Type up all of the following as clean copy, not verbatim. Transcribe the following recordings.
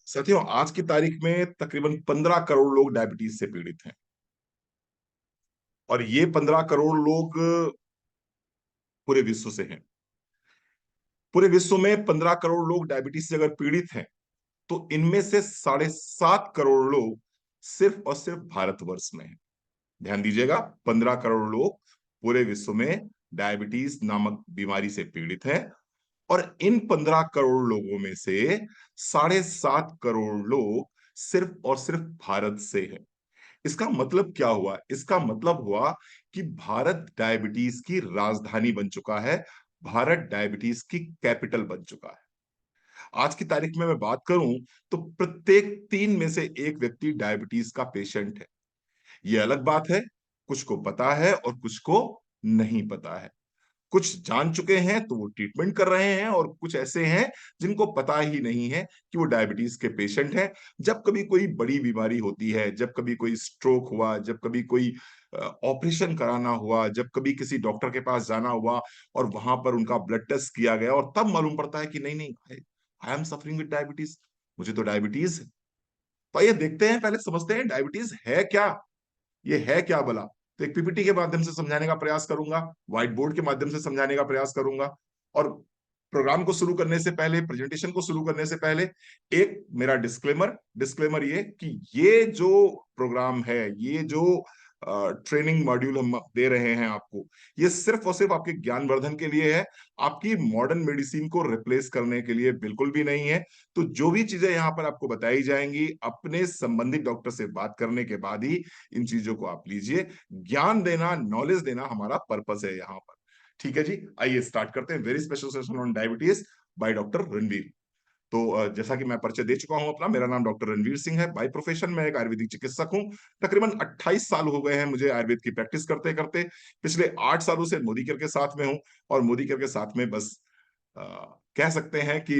साथियों, आज की तारीख में तकरीबन 15 करोड़ लोग डायबिटीज से पीड़ित हैं। और ये 15 करोड़ लोग पूरे विश्व से हैं। पूरे विश्व में 15 करोड़ लोग डायबिटीज से अगर पीड़ित हैं, तो इनमें से 7.5 करोड़ लोग सिर्फ और सिर्फ भारतवर्ष में हैं। ध्यान दीजिएगा, 15 करोड़ लोग पूरे विश्व में डायबिटीज नामक बीमारी से पीड़ित हैं। और इन 15 करोड़ लोगों में से 7.5 करोड़ लोग सिर्फ और सिर्फ भारत से हैं। इसका मतलब क्या हुआ? इसका मतलब हुआ कि भारत डायबिटीज की राजधानी बन चुका है। भारत डायबिटीज की कैपिटल बन चुका है। आज की तारीख में मैं बात करूं तो प्रत्येक 3 में से एक व्यक्ति डायबिटीज का पेशेंट है। यह अलग बात है, कुछ को पता है और कुछ को नहीं पता है। कुछ जान चुके हैं तो वो ट्रीटमेंट कर रहे हैं, और कुछ ऐसे हैं जिनको पता ही नहीं है कि वो डायबिटीज के पेशेंट हैं। जब कभी कोई बड़ी बीमारी होती है, जब कभी कोई स्ट्रोक हुआ, जब कभी कोई ऑपरेशन कराना हुआ, जब कभी किसी डॉक्टर के पास जाना हुआ और वहां पर उनका ब्लड टेस्ट किया गया, और तब मालूम पड़ता है कि नहीं नहीं, I am suffering with diabetes, मुझे तो डायबिटीज है। तो ये देखते हैं, पहले समझते हैं डायबिटीज है क्या। ये है क्या भला? तो एक पीपीटी के माध्यम से समझाने का प्रयास करूंगा, व्हाइट बोर्ड के माध्यम से समझाने का प्रयास करूंगा। और प्रोग्राम को शुरू करने से पहले, प्रेजेंटेशन को शुरू करने से पहले, एक मेरा डिस्क्लेमर डिस्क्लेमर ये कि ये जो प्रोग्राम है, ये जो ट्रेनिंग मॉड्यूल हम दे रहे हैं आपको, ये सिर्फ और सिर्फ आपके ज्ञानवर्धन के लिए है। आपकी मॉडर्न मेडिसिन को रिप्लेस करने के लिए बिल्कुल भी नहीं है। तो जो भी चीजें यहाँ पर आपको बताई जाएंगी, अपने संबंधित डॉक्टर से बात करने के बाद ही इन चीजों को आप लीजिए। ज्ञान देना, नॉलेज देना हमारा पर्पस है यहाँ पर। ठीक है जी, आइए स्टार्ट करते हैं। Very special session on diabetes by doctor Ranveer. तो जैसा कि मैं परिचय दे चुका हूं अपना, मेरा नाम डॉक्टर रणवीर सिंह है। बाय प्रोफेशन मैं एक आयुर्वेदिक चिकित्सक हूं। तकरीबन 28 साल हो गए हैं मुझे आयुर्वेद की प्रैक्टिस करते करते। पिछले 8 सालों से मोदी केयर के साथ में हूं। और मोदी केयर के साथ में बस अ, कह सकते हैं कि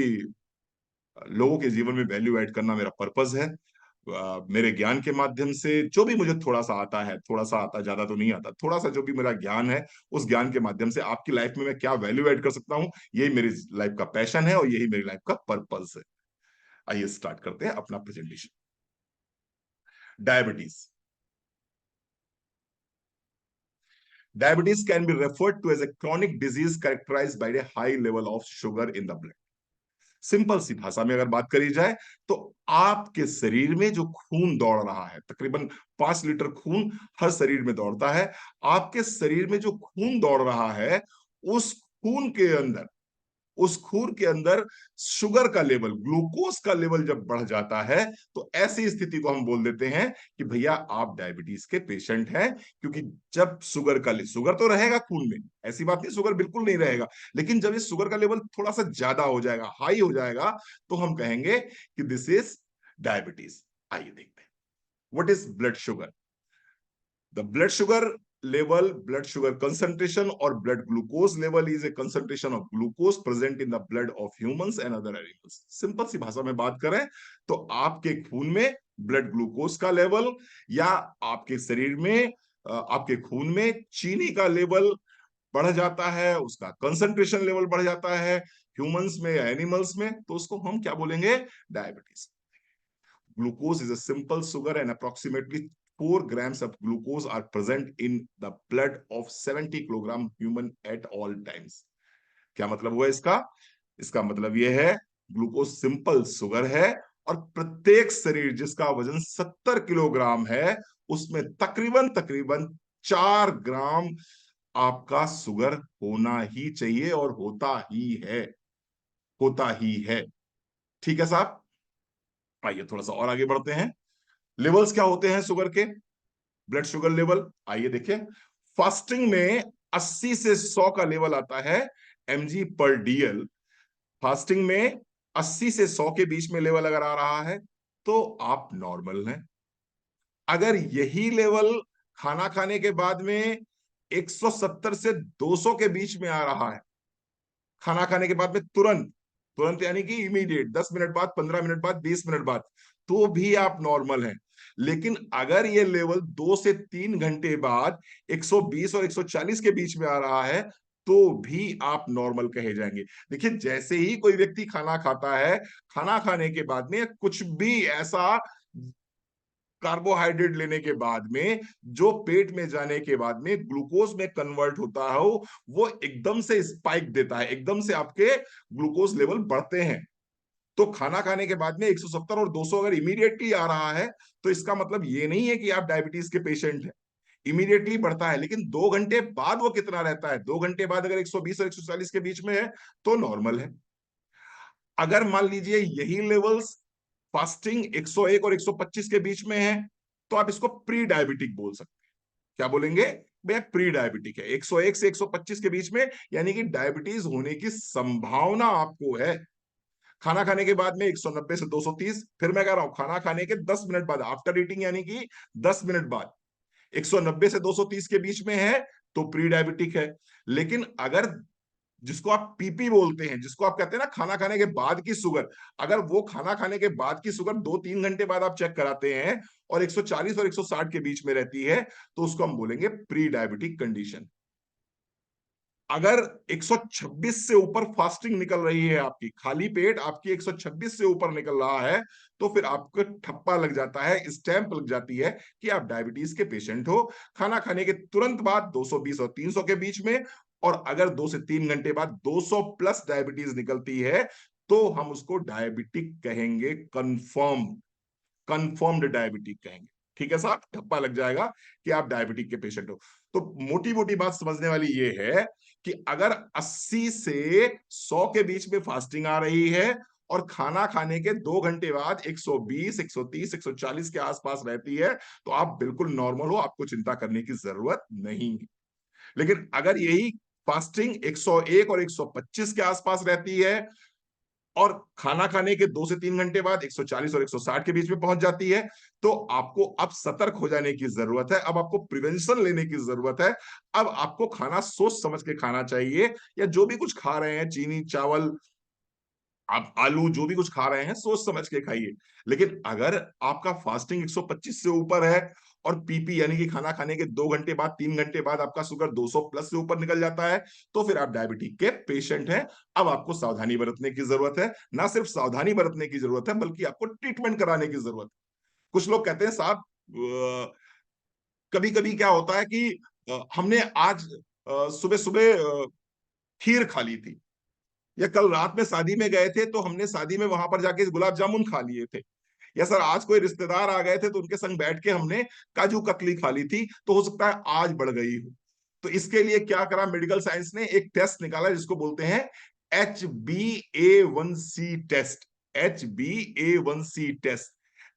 लोगों के जीवन में वैल्यू ऐड करना मेरा पर्पज है। मेरे ज्ञान के माध्यम से जो भी मुझे थोड़ा सा आता है, थोड़ा सा आता, ज्यादा तो नहीं आता, थोड़ा सा जो भी मेरा ज्ञान है, उस ज्ञान के माध्यम से आपकी लाइफ में मैं क्या वैल्यू ऐड कर सकता हूँ, यही मेरी लाइफ का पैशन है और यही मेरी लाइफ का पर्पज है। आइए स्टार्ट करते हैं अपना presentation. Diabetes. Diabetes can be referred to as a chronic disease characterized by a high level of sugar in the blood. Simple सी भाषा में अगर बात करी जाए, तो आपके शरीर में जो खून दौड़ रहा है, तकरीबन 5 लीटर खून हर शरीर में दौड़ता है। आपके शरीर में जो खून दौड़ रहा है, उस खून के अंदर उस खून के अंदर शुगर का लेवल, ग्लूकोज का लेवल जब बढ़ जाता है, तो ऐसी स्थिति को हम बोल देते हैं कि भैया आप डायबिटीज के पेशेंट हैं। क्योंकि जब शुगर तो रहेगा खून में, ऐसी बात नहीं शुगर बिल्कुल नहीं रहेगा, लेकिन जब इस शुगर का लेवल थोड़ा सा ज्यादा हो जाएगा, हाई हो जाएगा, तो हम कहेंगे कि दिस इज डायबिटीज। आइए देखते हैं what is blood sugar. The blood sugar level, blood sugar concentration or blood glucose level is a concentration of glucose present in the blood of humans and other animals. Simple सी भाषा में बात करें तो आपके खून में ब्लड ग्लूकोज का लेवल, या आपके शरीर में आपके खून में चीनी का लेवल बढ़ जाता है, उसका कंसंट्रेशन लेवल बढ़ जाता है ह्यूमंस में या एनिमल्स में, तो उसको हम क्या बोलेंगे? Diabetes. Glucose is a simple sugar, and approximately 4 grams of glucose are present in the blood of 70 kilogram human at all times. क्या मतलब हुआ इसका? इसका मतलब यह है, ग्लूकोज सिंपल शुगर है, और प्रत्येक शरीर जिसका वजन 70 किलोग्राम है, उसमें तकरीबन तकरीबन 4 ग्राम आपका शुगर होना ही चाहिए, और होता ही है। होता ही है। ठीक है साहब, आइए थोड़ा सा और आगे बढ़ते हैं। लेवल्स क्या होते हैं शुगर के? ब्लड शुगर लेवल आइए देखिए। फास्टिंग में 80 से 100 का लेवल आता है mg पर डीएल। फास्टिंग में 80 से 100 के बीच में लेवल अगर आ रहा है, तो आप नॉर्मल हैं। अगर यही लेवल खाना खाने के बाद में 170 से 200 के बीच में आ रहा है, खाना खाने के बाद में तुरंत, तुरंत यानी कि इमीडिएट, 10 मिनट बाद, 15 मिनट बाद, 20 मिनट बाद, तो भी आप नॉर्मल हैं। लेकिन अगर ये लेवल 2 से 3 घंटे बाद 120 और 140 के बीच में आ रहा है, तो भी आप नॉर्मल कहे जाएंगे। देखिए, जैसे ही कोई व्यक्ति खाना खाता है, खाना खाने के बाद में कुछ भी ऐसा कार्बोहाइड्रेट लेने के बाद में जो पेट में जाने के बाद में ग्लूकोज में कन्वर्ट होता है, वो एकदम से स्पाइक देता है, एकदम से आपके ग्लूकोज लेवल बढ़ते हैं। तो खाना खाने के बाद में 170 और 200 अगर इमीडिएटली आ रहा है, तो इसका मतलब ये नहीं है कि आप डायबिटीज के पेशेंट हैं। इमीडिएटली बढ़ता है, लेकिन 2 घंटे बाद वो कितना रहता है, 2 घंटे बाद अगर 120 और 140 के बीच में है तो नॉर्मल है। अगर मान लीजिए यही लेवल्स फास्टिंग 101 और 125 के बीच में है, तो आप इसको प्री डायबिटिक बोल सकते हैं। क्या बोलेंगे भैया? प्री डायबिटिक है 101 से 125 के बीच में, यानी कि डायबिटीज होने की संभावना आपको है। खाना खाने के बाद में 190 से 230, फिर मैं कह रहा हूं खाना खाने के 10 मिनट बाद, आफ्टर ईटिंग यानी कि 10 मिनट बाद 190 से 230 के बीच में है तो प्री डायबिटिक है। लेकिन अगर जिसको आप पीपी बोलते हैं, जिसको आप कहते हैं ना खाना खाने के बाद की शुगर, अगर वो खाना खाने के बाद की शुगर 2-3 घंटे बाद आप चेक कराते हैं और 140 और 160 के बीच में रहती है, तो उसको हम बोलेंगे प्री डायबिटिक कंडीशन। अगर 126 से ऊपर फास्टिंग निकल रही है, आपकी खाली पेट आपकी 126 से ऊपर निकल रहा है, तो फिर आपको ठप्पा लग जाता है, स्टैंप लग जाती है कि आप डायबिटीज के पेशेंट हो। खाना खाने के तुरंत बाद 220 और 300 के बीच में, और अगर 2 से 3 घंटे बाद 200 प्लस डायबिटीज निकलती है, तो हम उसको डायबिटिक कहेंगे, कंफर्म, कंफर्म्ड डायबिटिक कहेंगे। ठीक है साहब, ठप्पा लग जाएगा कि आप डायबिटिक के पेशेंट हो। तो मोटी मोटी बात समझने वाली ये है कि अगर 80 से 100 के बीच में फास्टिंग आ रही है और खाना खाने के 2 घंटे बाद 120, 130, 140 के आसपास रहती है, तो आप बिल्कुल नॉर्मल हो, आपको चिंता करने की जरूरत नहीं है। लेकिन अगर यही फास्टिंग 101 और 125 के आसपास रहती है और खाना खाने के 2 से 3 घंटे बाद 140 और 160 के बीच में पहुंच जाती है, तो आपको अब सतर्क हो जाने की जरूरत है, अब आपको प्रिवेंशन लेने की जरूरत है। अब आपको खाना सोच समझ के खाना चाहिए, या जो भी कुछ खा रहे हैं, चीनी, चावल, आप आलू, जो भी कुछ खा रहे हैं सोच समझ के खाइए। लेकिन अगर आपका फास्टिंग 125 से ऊपर है और पीपी यानी कि खाना खाने के 2 घंटे बाद, 3 घंटे बाद आपका शुगर 200 प्लस से ऊपर निकल जाता है, तो फिर आप डायबिटीज के पेशेंट हैं। अब आपको सावधानी बरतने की जरूरत है। ना सिर्फ सावधानी बरतने की जरूरत है, बल्कि आपको ट्रीटमेंट कराने की जरूरत है। कुछ लोग कहते हैं साहब, कभी कभी क्या होता है कि हमने आज सुबह सुबह खीर खा ली थी, या कल रात में शादी में गए थे तो हमने शादी में वहां पर जाके गुलाब जामुन खा लिए थे, या सर आज कोई रिश्तेदार आ गए थे तो उनके संग बैठ के हमने काजू कतली खा ली थी, तो हो सकता है आज बढ़ गई हो। तो इसके लिए क्या करा, मेडिकल साइंस ने एक टेस्ट निकाला जिसको बोलते हैं HbA1c टेस्ट। HbA1c टेस्ट,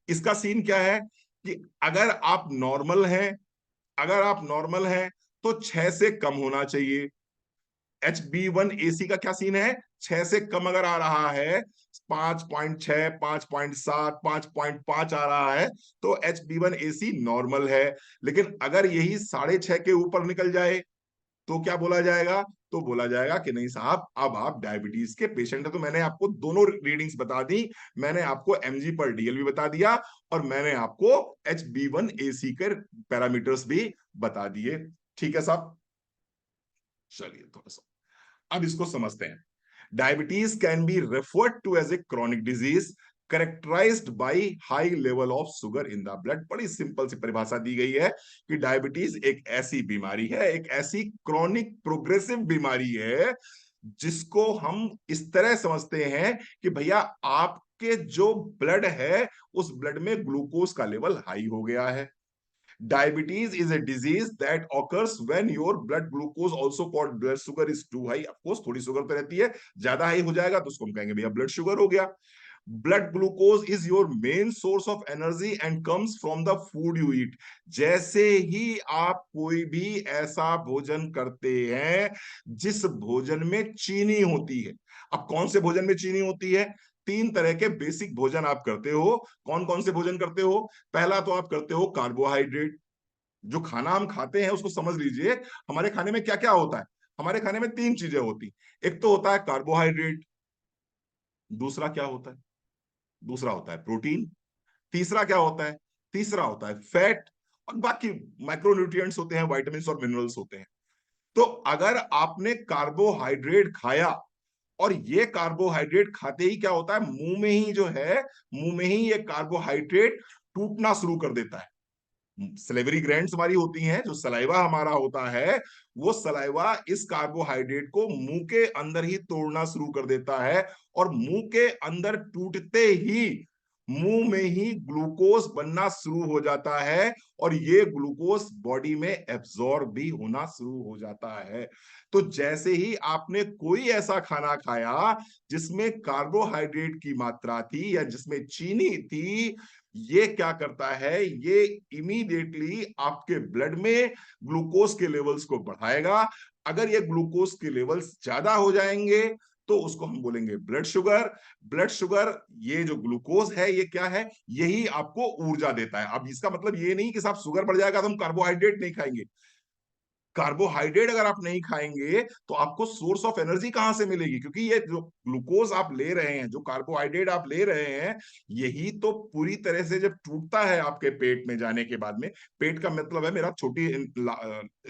इसका सीन क्या है कि अगर आप नॉर्मल हैं, अगर आप नॉर्मल हैं तो 6 से कम होना चाहिए। HB1AC का क्या सीन है, 6 से कम अगर आ रहा है, 5.6, 5.7, 5.5 आ रहा है, तो HB1AC नॉर्मल है। लेकिन अगर यही 6.5 के ऊपर निकल जाए, तो क्या बोला जाएगा, तो बोला जाएगा कि नहीं साहब, अब आप डायबिटीज के पेशेंट है। तो मैंने आपको दोनों रीडिंग्स बता दी, मैंने आपको mg/dl भी बता दिया, और मैंने आपको HB1AC के पैरामीटर्स भी बता दिए। ठीक है साहब, चलिए थोड़ा सा अब इसको समझते हैं। Diabetes can be referred to as a chronic disease characterized by high level of sugar in the blood. बड़ी सिंपल सी परिभाषा दी गई है कि डायबिटीज एक ऐसी बीमारी है, एक ऐसी क्रॉनिक प्रोग्रेसिव बीमारी है, जिसको हम इस तरह समझते हैं कि भैया आपके जो ब्लड है, उस ब्लड में ग्लूकोज का लेवल हाई हो गया है। Diabetes is a disease that occurs when your blood glucose, also called blood sugar, is too high. Of course, थोड़ी शुगर तो रहती है, ज्यादा हाई हो जाएगा तो उसको हम कहेंगे भैया ब्लड शुगर हो गया। Blood glucose is your main source of energy and comes from the food you eat. जैसे ही आप कोई भी ऐसा भोजन करते हैं जिस भोजन में चीनी होती है, अब कौन से भोजन में चीनी होती है, 3 तरह के बेसिक भोजन आप करते हो। कौन कौन से भोजन करते हो? पहला तो आप करते हो कार्बोहाइड्रेट। जो खाना हम खाते हैं उसको समझ लीजिए, हमारे खाने में क्या क्या होता है। हमारे खाने में 3 चीजें होती, एक तो होता है कार्बोहाइड्रेट, दूसरा क्या होता है, दूसरा होता है प्रोटीन, तीसरा क्या होता है, तीसरा होता है फैट, और बाकी माइक्रोन्यूट्रिएंट्स होते हैं, विटामिन और मिनरल्स होते हैं। तो अगर आपने कार्बोहाइड्रेट खाया, और ये कार्बोहाइड्रेट खाते ही क्या होता है, मुंह में ही जो है, मुंह में ही ये कार्बोहाइड्रेट टूटना शुरू कर देता है। सलेवरी ग्लैंड्स हमारी होती हैं, जो सलाइवा हमारा होता है, वो सलाइवा इस कार्बोहाइड्रेट को मुंह के अंदर ही तोड़ना शुरू कर देता है, और मुंह के अंदर टूटते ही मुंह में ही ग्लूकोज बनना शुरू हो जाता है, और ये ग्लूकोज बॉडी में एब्जॉर्ब भी होना शुरू हो जाता है। तो जैसे ही आपने कोई ऐसा खाना खाया जिसमें कार्बोहाइड्रेट की मात्रा थी या जिसमें चीनी थी, ये क्या करता है, ये इमीडिएटली आपके ब्लड में ग्लूकोज के लेवल्स को बढ़ाएगा। अगर ये ग्लूकोज के लेवल्स ज्यादा हो जाएंगे तो उसको हम बोलेंगे ब्लड शुगर। ब्लड शुगर, ये जो ग्लूकोज है ये क्या है, यही आपको ऊर्जा देता है। अब इसका मतलब ये नहीं कि साहब शुगर बढ़ जाएगा तो हम कार्बोहाइड्रेट नहीं खाएंगे। कार्बोहाइड्रेट अगर आप नहीं खाएंगे तो आपको सोर्स ऑफ एनर्जी कहां से मिलेगी, क्योंकि ये जो ग्लूकोज आप ले रहे हैं, जो कार्बोहाइड्रेट आप ले रहे हैं, यही तो पूरी तरह से जब टूटता है आपके पेट में जाने के बाद में, पेट का मतलब है मेरा छोटी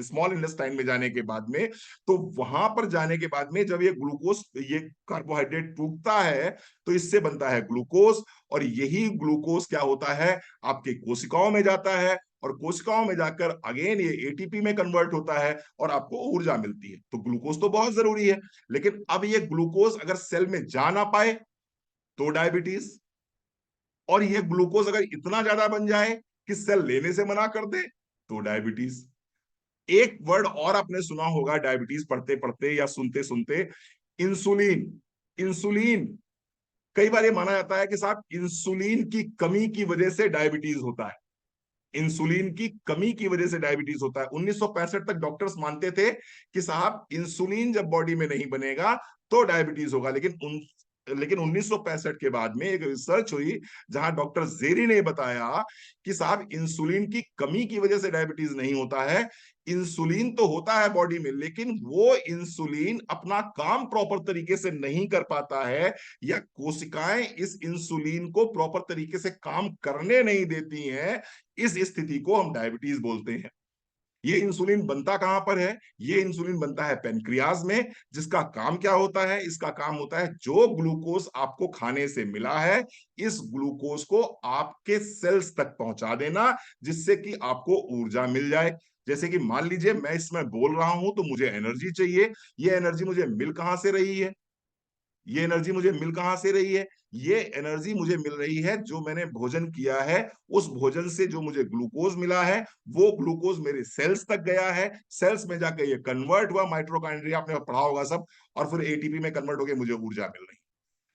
स्मॉल इंटेस्टाइन में जाने के बाद में, तो वहां पर जाने के बाद में जब ये ग्लूकोज, ये कार्बोहाइड्रेट टूटता है तो इससे बनता है ग्लूकोज, और यही ग्लूकोज क्या होता है, आपके कोशिकाओं में जाता है, और कोशिकाओं में जाकर अगेन ये एटीपी में कन्वर्ट होता है और आपको ऊर्जा मिलती है। तो ग्लूकोज तो बहुत जरूरी है, लेकिन अब ये ग्लूकोज अगर सेल में जा ना पाए तो डायबिटीज, और ये ग्लूकोज अगर इतना ज्यादा बन जाए कि सेल लेने से मना कर दे तो डायबिटीज। एक वर्ड और आपने सुना होगा डायबिटीज पढ़ते पढ़ते या सुनते सुनते, इंसुलिन। इंसुलिन, कई बार ये माना जाता है कि साहब इंसुलिन की कमी की वजह से डायबिटीज होता है। इंसुलिन की कमी की वजह से डायबिटीज होता है। 1965 तक डॉक्टर्स मानते थे कि साहब इंसुलिन जब बॉडी में नहीं बनेगा तो डायबिटीज होगा, लेकिन 1965 के बाद में एक रिसर्च हुई जहां डॉक्टर जेरी ने बताया कि साहब इंसुलिन की कमी की वजह से डायबिटीज नहीं होता है। इंसुलिन तो होता है बॉडी में, लेकिन वो इंसुलिन अपना काम प्रॉपर तरीके से नहीं कर पाता है, या कोशिकाएं इस इंसुलिन को प्रॉपर तरीके से काम करने नहीं देती हैं। इस स्थिति को हम डायबिटीज बोलते हैं। ये इंसुलिन बनता कहां पर है, ये इंसुलिन बनता है पेनक्रियाज में, जिसका काम क्या होता है, इसका काम होता है जो ग्लूकोज आपको खाने से मिला है, इस ग्लूकोज को आपके सेल्स तक पहुंचा देना, जिससे कि आपको ऊर्जा मिल जाए। जैसे कि मान लीजिए मैं इसमें बोल रहा हूं तो मुझे एनर्जी चाहिए, ये एनर्जी मुझे मिल कहां से रही है, ये एनर्जी मुझे मिल कहां से रही है, ये एनर्जी मुझे मिल रही है जो मैंने भोजन किया है, उस भोजन से जो मुझे ग्लूकोज मिला है, वो ग्लूकोज मेरे सेल्स तक गया है, सेल्स में जाकर ये कन्वर्ट हुआ, माइट्रोकाइंड्रिया आपने पढ़ा होगा सब, और फिर एटीपी में कन्वर्ट होकर मुझे ऊर्जा मिल रही है।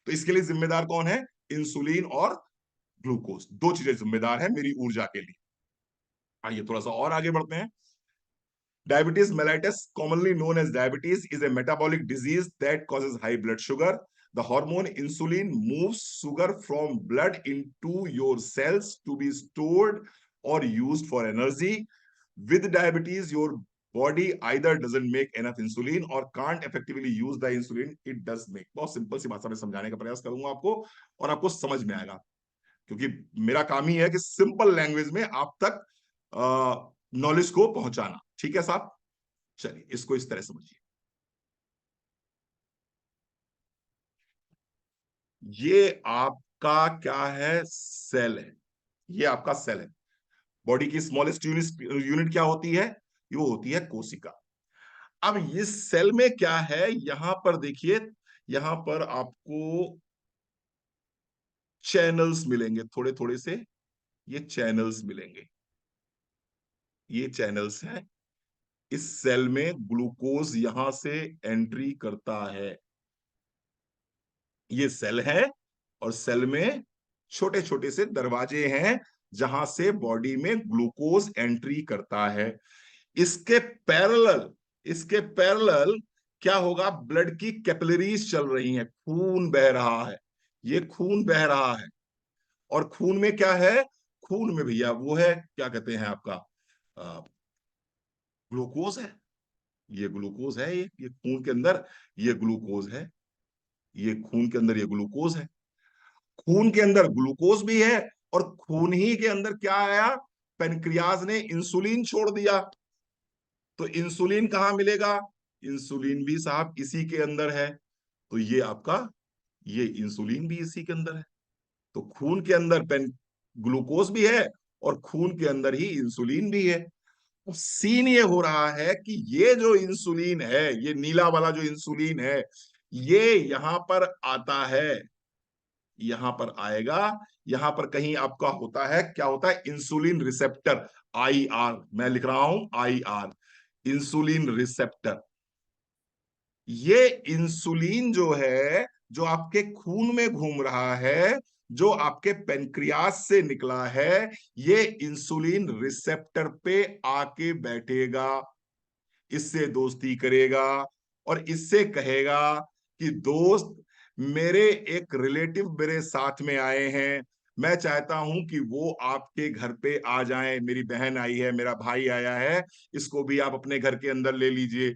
तो इसके लिए जिम्मेदार कौन है, इंसुलिन और ग्लूकोज, दो चीजें जिम्मेदार है मेरी ऊर्जा के लिए। आइए थोड़ा सा और आगे बढ़ते हैं। Diabetes mellitus, commonly known as diabetes, is a metabolic disease that causes high blood sugar. The hormone insulin moves sugar from blood into your cells to be stored or used for energy. With diabetes, your body either doesn't make enough insulin or can't effectively use the insulin it does make. बहुत simple सी भाषा में समझाने का प्रयास करूंगा आपको, और आपको समझ में आएगा, क्योंकि मेरा काम ही है कि सिंपल लैंग्वेज में आप तक नॉलेज को पहुंचाना। ठीक है साहब, चलिए इसको इस तरह समझिए। ये आपका क्या है, सेल है, ये आपका सेल है। बॉडी की स्मॉलेस्ट यूनिट क्या होती है, ये वो होती है कोशिका। अब इस सेल में क्या है, यहां पर देखिए, यहां पर आपको चैनल्स मिलेंगे, थोड़े थोड़े से ये चैनल्स मिलेंगे, ये चैनल्स हैं। इस सेल में ग्लूकोज यहां से एंट्री करता है, ये सेल है, और सेल में छोटे छोटे से दरवाजे हैं जहां से बॉडी में ग्लूकोज एंट्री करता है। इसके पैरेलल, इसके पैरेलल क्या होगा, ब्लड की कैपिलरीज चल रही हैं, खून बह रहा है, ये खून बह रहा है। और खून में क्या है, खून में भैया वो है, क्या कहते हैं आपका, ग्लूकोज है। ये ग्लूकोज है, ये खून के अंदर ये ग्लूकोज है, ये खून के अंदर ये ग्लूकोज है। खून के अंदर ग्लूकोज भी है, और खून ही के अंदर क्या आया, पेनक्रियाज ने इंसुलिन छोड़ दिया। तो इंसुलिन कहाँ मिलेगा? इंसुलिन भी साहब इसी के अंदर है। तो ये आपका, ये इंसुलिन भी इसी के अंदर है। तो खून के अंदर पेन ग्लूकोज भी है और खून के अंदर ही इंसुलिन भी है। अब सीन ये हो रहा है कि ये जो इंसुलिन है, ये नीला वाला जो इंसुलिन है, ये यहां पर आता है, यहां पर आएगा। यहां पर कहीं आपका होता है, क्या होता है, इंसुलिन रिसेप्टर, आई आर, मैं लिख रहा हूं आई आर, इंसुलिन रिसेप्टर। ये इंसुलिन जो है, जो आपके खून में घूम रहा है, जो आपके पेनक्रियास से निकला है, ये इंसुलिन रिसेप्टर पे आके बैठेगा, इससे दोस्ती करेगा और इससे कहेगा कि दोस्त, मेरे एक रिलेटिव मेरे साथ में आए हैं, मैं चाहता हूं कि वो आपके घर पे आ जाएं, मेरी बहन आई है, मेरा भाई आया है, इसको भी आप अपने घर के अंदर ले लीजिए।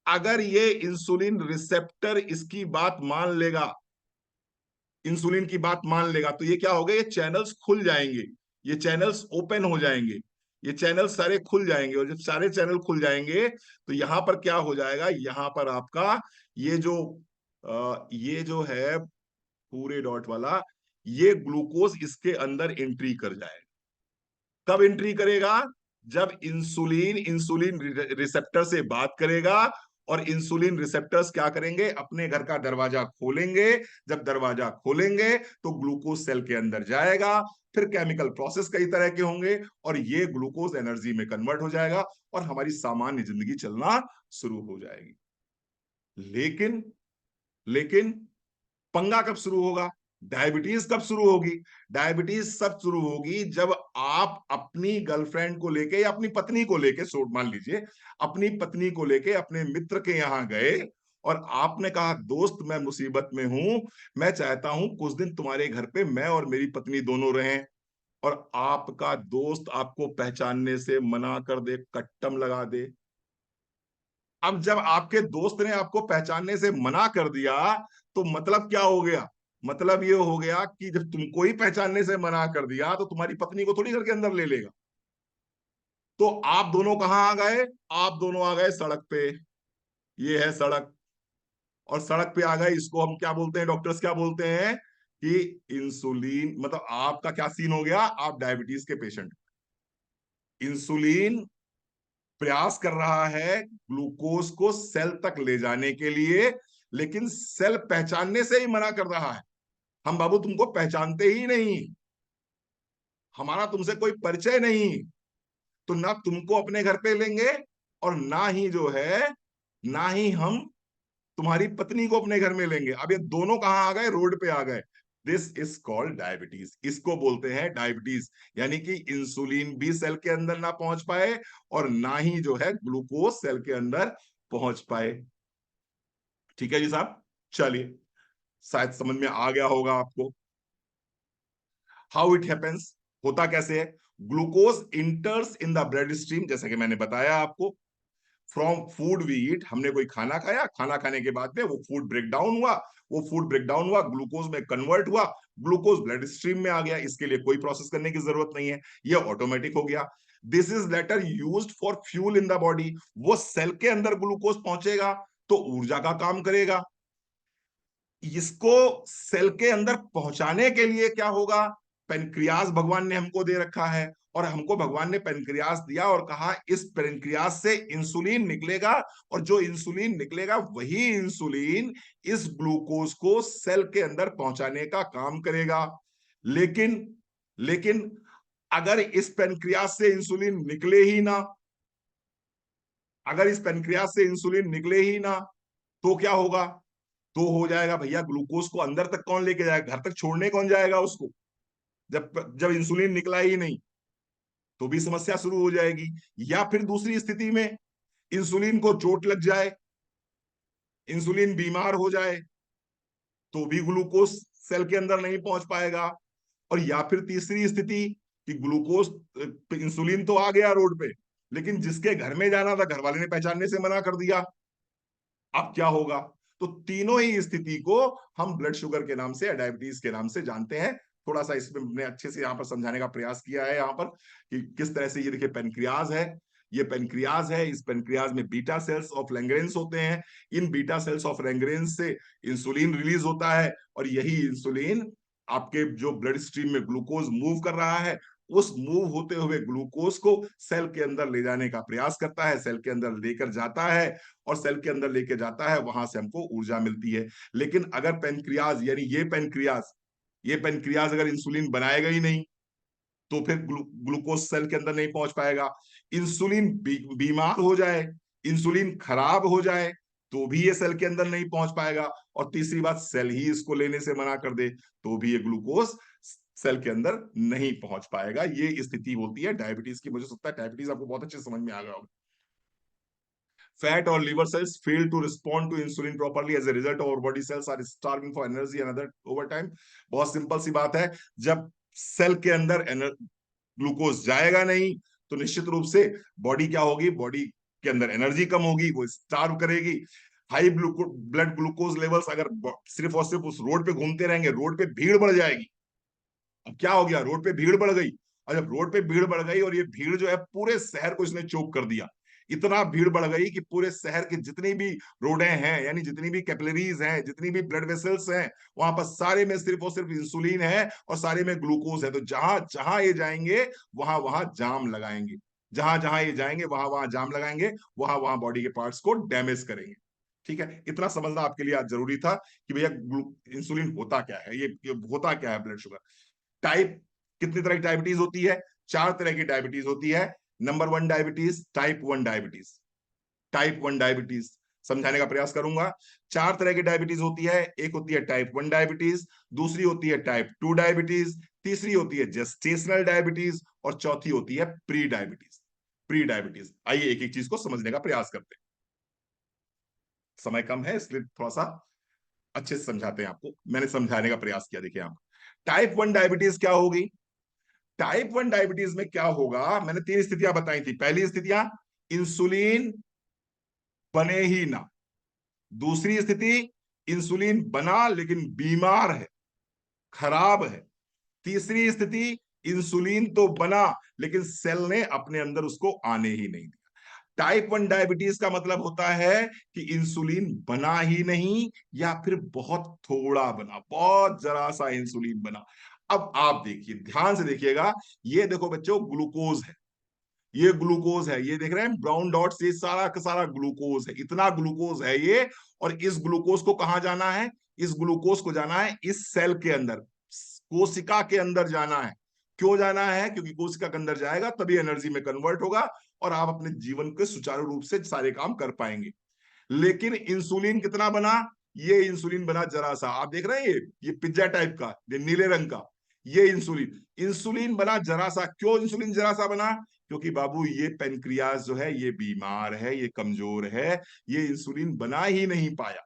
अगर ये इंसुलिन रिसेप्टर इसकी बात मान लेगा, इंसुलिन की बात मान लेगा, तो ये क्या होगा, ये चैनल्स खुल जाएंगे, ये चैनल्स ओपन हो जाएंगे, ये चैनल सारे खुल जाएंगे। और जब सारे चैनल खुल जाएंगे तो यहां पर क्या हो जाएगा, यहां पर आपका ये जो है पूरे डॉट वाला, ये ग्लूकोज इसके अंदर एंट्री कर जाएगा। कब एंट्री करेगा? जब इंसुलिन इंसुलिन रिसेप्टर से बात करेगा, और इंसुलिन रिसेप्टर्स क्या करेंगे, अपने घर का दरवाजा खोलेंगे। जब दरवाजा खोलेंगे तो ग्लूकोज सेल के अंदर जाएगा, फिर केमिकल प्रोसेस कई तरह के होंगे, और ये ग्लूकोज एनर्जी में कन्वर्ट हो जाएगा और हमारी सामान्य जिंदगी चलना शुरू हो जाएगी। लेकिन लेकिन पंगा कब शुरू होगा? डायबिटीज कब शुरू होगी? डायबिटीज सब शुरू होगी जब आप अपनी गर्लफ्रेंड को लेके या अपनी पत्नी को लेके, सोच मान लीजिए, अपनी पत्नी को लेके अपने मित्र के यहां गए और आपने कहा, दोस्त मैं मुसीबत में हूं, मैं चाहता हूं कुछ दिन तुम्हारे घर पे मैं और मेरी पत्नी दोनों रहें। और आपका दोस्त आपको पहचानने से मना कर दे, कट्टम लगा दे। अब जब आपके दोस्त ने आपको पहचानने से मना कर दिया, तो मतलब क्या हो गया? मतलब ये हो गया कि जब तुमको ही पहचानने से मना कर दिया, तो तुम्हारी पत्नी को थोड़ी घर के अंदर ले लेगा। तो आप दोनों कहां आ गए? आप दोनों आ गए सड़क पे। ये है सड़क, और सड़क पे आ गए, इसको हम क्या बोलते हैं, डॉक्टर्स क्या बोलते हैं कि इंसुलिन, मतलब आपका क्या सीन हो गया, आप डायबिटीज के पेशेंट। इंसुलिन प्रयास कर रहा है ग्लूकोज को सेल तक ले जाने के लिए, लेकिन सेल पहचानने से ही मना कर रहा है। हम बाबू तुमको पहचानते ही नहीं, हमारा तुमसे कोई परिचय नहीं, तो ना तुमको अपने घर पे लेंगे, और ना ही जो है, ना ही हम तुम्हारी पत्नी को अपने घर में लेंगे। अब ये दोनों कहां आ गए? रोड पे आ गए। दिस इज कॉल्ड डायबिटीज, इसको बोलते हैं डायबिटीज। यानी कि इंसुलिन भी सेल के अंदर ना पहुंच पाए, और ना ही जो है ग्लूकोज सेल के अंदर पहुंच पाए। ठीक है जी साहब, चलिए, शायद समझ में आ गया होगा आपको। हाउ इट हैपेंस, होता कैसे है? Glucose इंटर्स in the blood stream, जैसे कि मैंने बताया आपको, फ्रॉम फूड वी ईट, हमने कोई खाना खाया, खाना खाने के बाद में वो फूड ब्रेक डाउन हुआ, वो फूड ब्रेक डाउन हुआ, ग्लूकोज में कन्वर्ट हुआ, ग्लूकोज ब्लड स्ट्रीम में आ गया, इसके लिए कोई प्रोसेस करने की जरूरत नहीं है, ये ऑटोमेटिक हो गया। This is later used for fuel in the body, वो सेल के अंदर ग्लूकोज पहुंचेगा तो ऊर्जा का काम करेगा। इसको सेल के अंदर पहुंचाने के लिए क्या होगा, पेनक्रियास भगवान ने हमको दे रखा है, और हमको भगवान ने पेनक्रियास दिया और कहा इस पेनक्रियास से इंसुलिन निकलेगा, और जो इंसुलिन निकलेगा वही इंसुलिन इस ग्लूकोज को सेल के अंदर पहुंचाने का काम करेगा। लेकिन लेकिन अगर इस पेनक्रियास से इंसुलिन निकले ही ना, अगर इस पेनक्रियास से इंसुलिन निकले ही ना, तो क्या होगा? तो हो जाएगा भैया, ग्लूकोज को अंदर तक कौन लेके जाएगा, घर तक छोड़ने कौन जाएगा उसको, जब जब इंसुलिन निकला ही नहीं, तो भी समस्या शुरू हो जाएगी। या फिर दूसरी स्थिति में इंसुलिन को चोट लग जाए, इंसुलिन बीमार हो जाए, तो भी ग्लूकोज सेल के अंदर नहीं पहुंच पाएगा। और या फिर तीसरी स्थिति कि ग्लूकोज, इंसुलिन तो आ गया रोड पे, लेकिन जिसके घर में जाना था घर वाले ने पहचानने से मना कर दिया, अब क्या होगा? तो तीनों ही स्थिति को हम ब्लड शुगर के नाम से या डायबिटीज के नाम से जानते हैं। थोड़ा सा इसमें हमने अच्छे से यहाँ पर समझाने का प्रयास किया है यहाँ पर कि किस तरह से, ये देखिए पेनक्रियाज है, ये पेनक्रियाज है, इस पेनक्रियाज में बीटा सेल्स ऑफ लैंग्रेंस होते हैं। इन बीटा सेल्स ऑफ लैंग्रेंस से इंसुलिन रिलीज होता है, और यही इंसुलिन आपके जो ब्लड स्ट्रीम में ग्लूकोज मूव कर रहा है, उस मूव होते हुए ग्लूकोज को सेल के अंदर ले जाने का प्रयास करता है, सेल के अंदर लेकर जाता है, और सेल के अंदर लेके जाता है, वहां से हमको ऊर्जा मिलती है। लेकिन अगर पेनक्रियाज यानी ये पेनक्रियाज अगर इंसुलिन बनाएगा ही नहीं, तो फिर ग्लूकोज सेल के अंदर नहीं पहुंच पाएगा। इंसुलिन बीमार हो जाए, इंसुलिन खराब हो जाए, तो भी ये सेल के अंदर नहीं पहुंच पाएगा। और तीसरी बात, सेल ही इसको लेने से मना कर दे, तो भी ये ग्लूकोज सेल के अंदर नहीं पहुंच पाएगा। ये स्थिति होती है डायबिटीज की। मुझे लगता है डायबिटीज आपको बहुत अच्छे समझ में आ गया होगा। Fat or liver cells fail to respond to insulin properly. As a result, our body cells are starving for energy and other overtime. बहुत सिंपल सी बात है, जब सेल के अंदर ग्लूकोज जाएगा नहीं, तो निश्चित रूप से बॉडी क्या होगी, बॉडी के अंदर एनर्जी कम होगी, वो स्टार्व करेगी। हाई ब्लड ग्लूकोज लेवल्स अगर सिर्फ और सिर्फ उस रोड पे घूमते रहेंगे, रोड पे भीड़ बढ़ जाएगी। अब क्या हो गया, रोड पे भीड़ बढ़ गई, और जब रोड पे भीड़ बढ़ गई और ये भीड़ जो है पूरे शहर को इसने चोक कर दिया, इतना भीड़ बढ़ गई कि पूरे शहर की जितनी भी रोडें हैं, यानी जितनी भी कैपिलरीज हैं, जितनी भी ब्लड वेसल्स हैं, वहां पर सारे में सिर्फ और सिर्फ इंसुलिन है और सारे में ग्लूकोज है। तो जहां जहां ये जाएंगे, वहां वहां जाम लगाएंगे, जहां जहां ये जाएंगे वहां वहां जाम लगाएंगे, वहां वहां बॉडी के पार्ट्स को डैमेज करेंगे। ठीक है, इतना समझना आपके लिए आज जरूरी था कि भैया इंसुलिन होता क्या है, ये होता क्या है ब्लड शुगर। टाइप, कितनी तरह की डायबिटीज होती है, 4 तरह की डायबिटीज होती है। Number 1 diabetes, type 1 diabetes. Type 1 diabetes समझाने का प्रयास करूंगा। 4 तरह की डायबिटीज होती है। एक होती है टाइप 1 डायबिटीज, दूसरी होती है टाइप 2 डायबिटीज, तीसरी होती है जेस्टेशनल डायबिटीज, और चौथी होती है प्री डायबिटीज। प्री डायबिटीज, आइए एक एक चीज को समझने का प्रयास करते हैं। समय कम है इसलिए थोड़ा सा अच्छे से समझाते हैं आपको। मैंने समझाने का प्रयास किया। देखिए आप, टाइप 1 डायबिटीज क्या होगी। टाइप 1 डायबिटीज में क्या होगा, मैंने 3 स्थितियां बताई थी। पहली स्थितियां, इंसुलिन बने ही ना। दूसरी स्थिति, इंसुलिन बना लेकिन बीमार है, खराब है। तीसरी स्थिति, इंसुलिन तो बना लेकिन सेल ने अपने अंदर उसको आने ही नहीं दिया। टाइप 1 डायबिटीज का मतलब होता है कि इंसुलिन बना ही नहीं, या फिर बहुत थोड़ा बना, बहुत जरा सा इंसुलिन बना। अब आप देखिए, ध्यान से देखिएगा, ये देखो बच्चों, ग्लूकोज है, ये ग्लूकोज है, ये देख रहे हैं ब्राउन डॉट्स, ये सारा का सारा ग्लूकोज है, इतना ग्लूकोज है ये। और इस ग्लूकोज को कहां जाना है, इस ग्लूकोज को जाना है इस सेल के अंदर, कोशिका के अंदर जाना है। क्यों जाना है, क्योंकि कोशिका के अंदर जाएगा तभी एनर्जी में कन्वर्ट होगा, और आप अपने जीवन के सुचारू रूप से सारे काम कर पाएंगे। लेकिन इंसुलिन कितना बना, ये इंसुलिन बना जरा सा। आप देख रहे हैं ये पिज्जा टाइप का, ये नीले रंग का, ये इंसुलिन, इंसुलिन बना जरा सा। क्यों इंसुलिन जरा सा बना, क्योंकि बाबू ये पेनक्रियाज जो है ये बीमार है, ये कमजोर है, ये इंसुलिन बना ही नहीं पाया,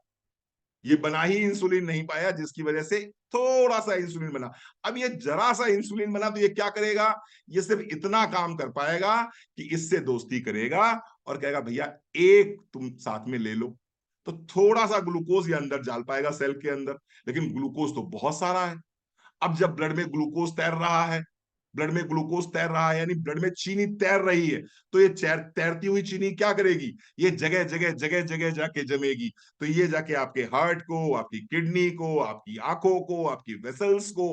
ये बना ही इंसुलिन नहीं पाया, जिसकी वजह से थोड़ा सा इंसुलिन बना। अब ये जरा सा इंसुलिन बना तो ये क्या करेगा, ये सिर्फ इतना काम कर पाएगा कि इससे दोस्ती करेगा और कहेगा भैया एक तुम साथ में ले लो। तो थोड़ा सा ग्लूकोज ये अंदर डाल पाएगा सेल के अंदर, लेकिन ग्लूकोज तो बहुत सारा है। अब जब ब्लड में ग्लूकोज तैर रहा है, ब्लड में ग्लूकोज तैर रहा है, यानी ब्लड में चीनी तैर रही है, तो ये तैरती हुई चीनी क्या करेगी, ये जगह जगह जगह जगह जाके जमेगी। तो ये जाके आपके हार्ट को, आपकी किडनी को, आपकी आंखों को, आपकी वेसल्स को,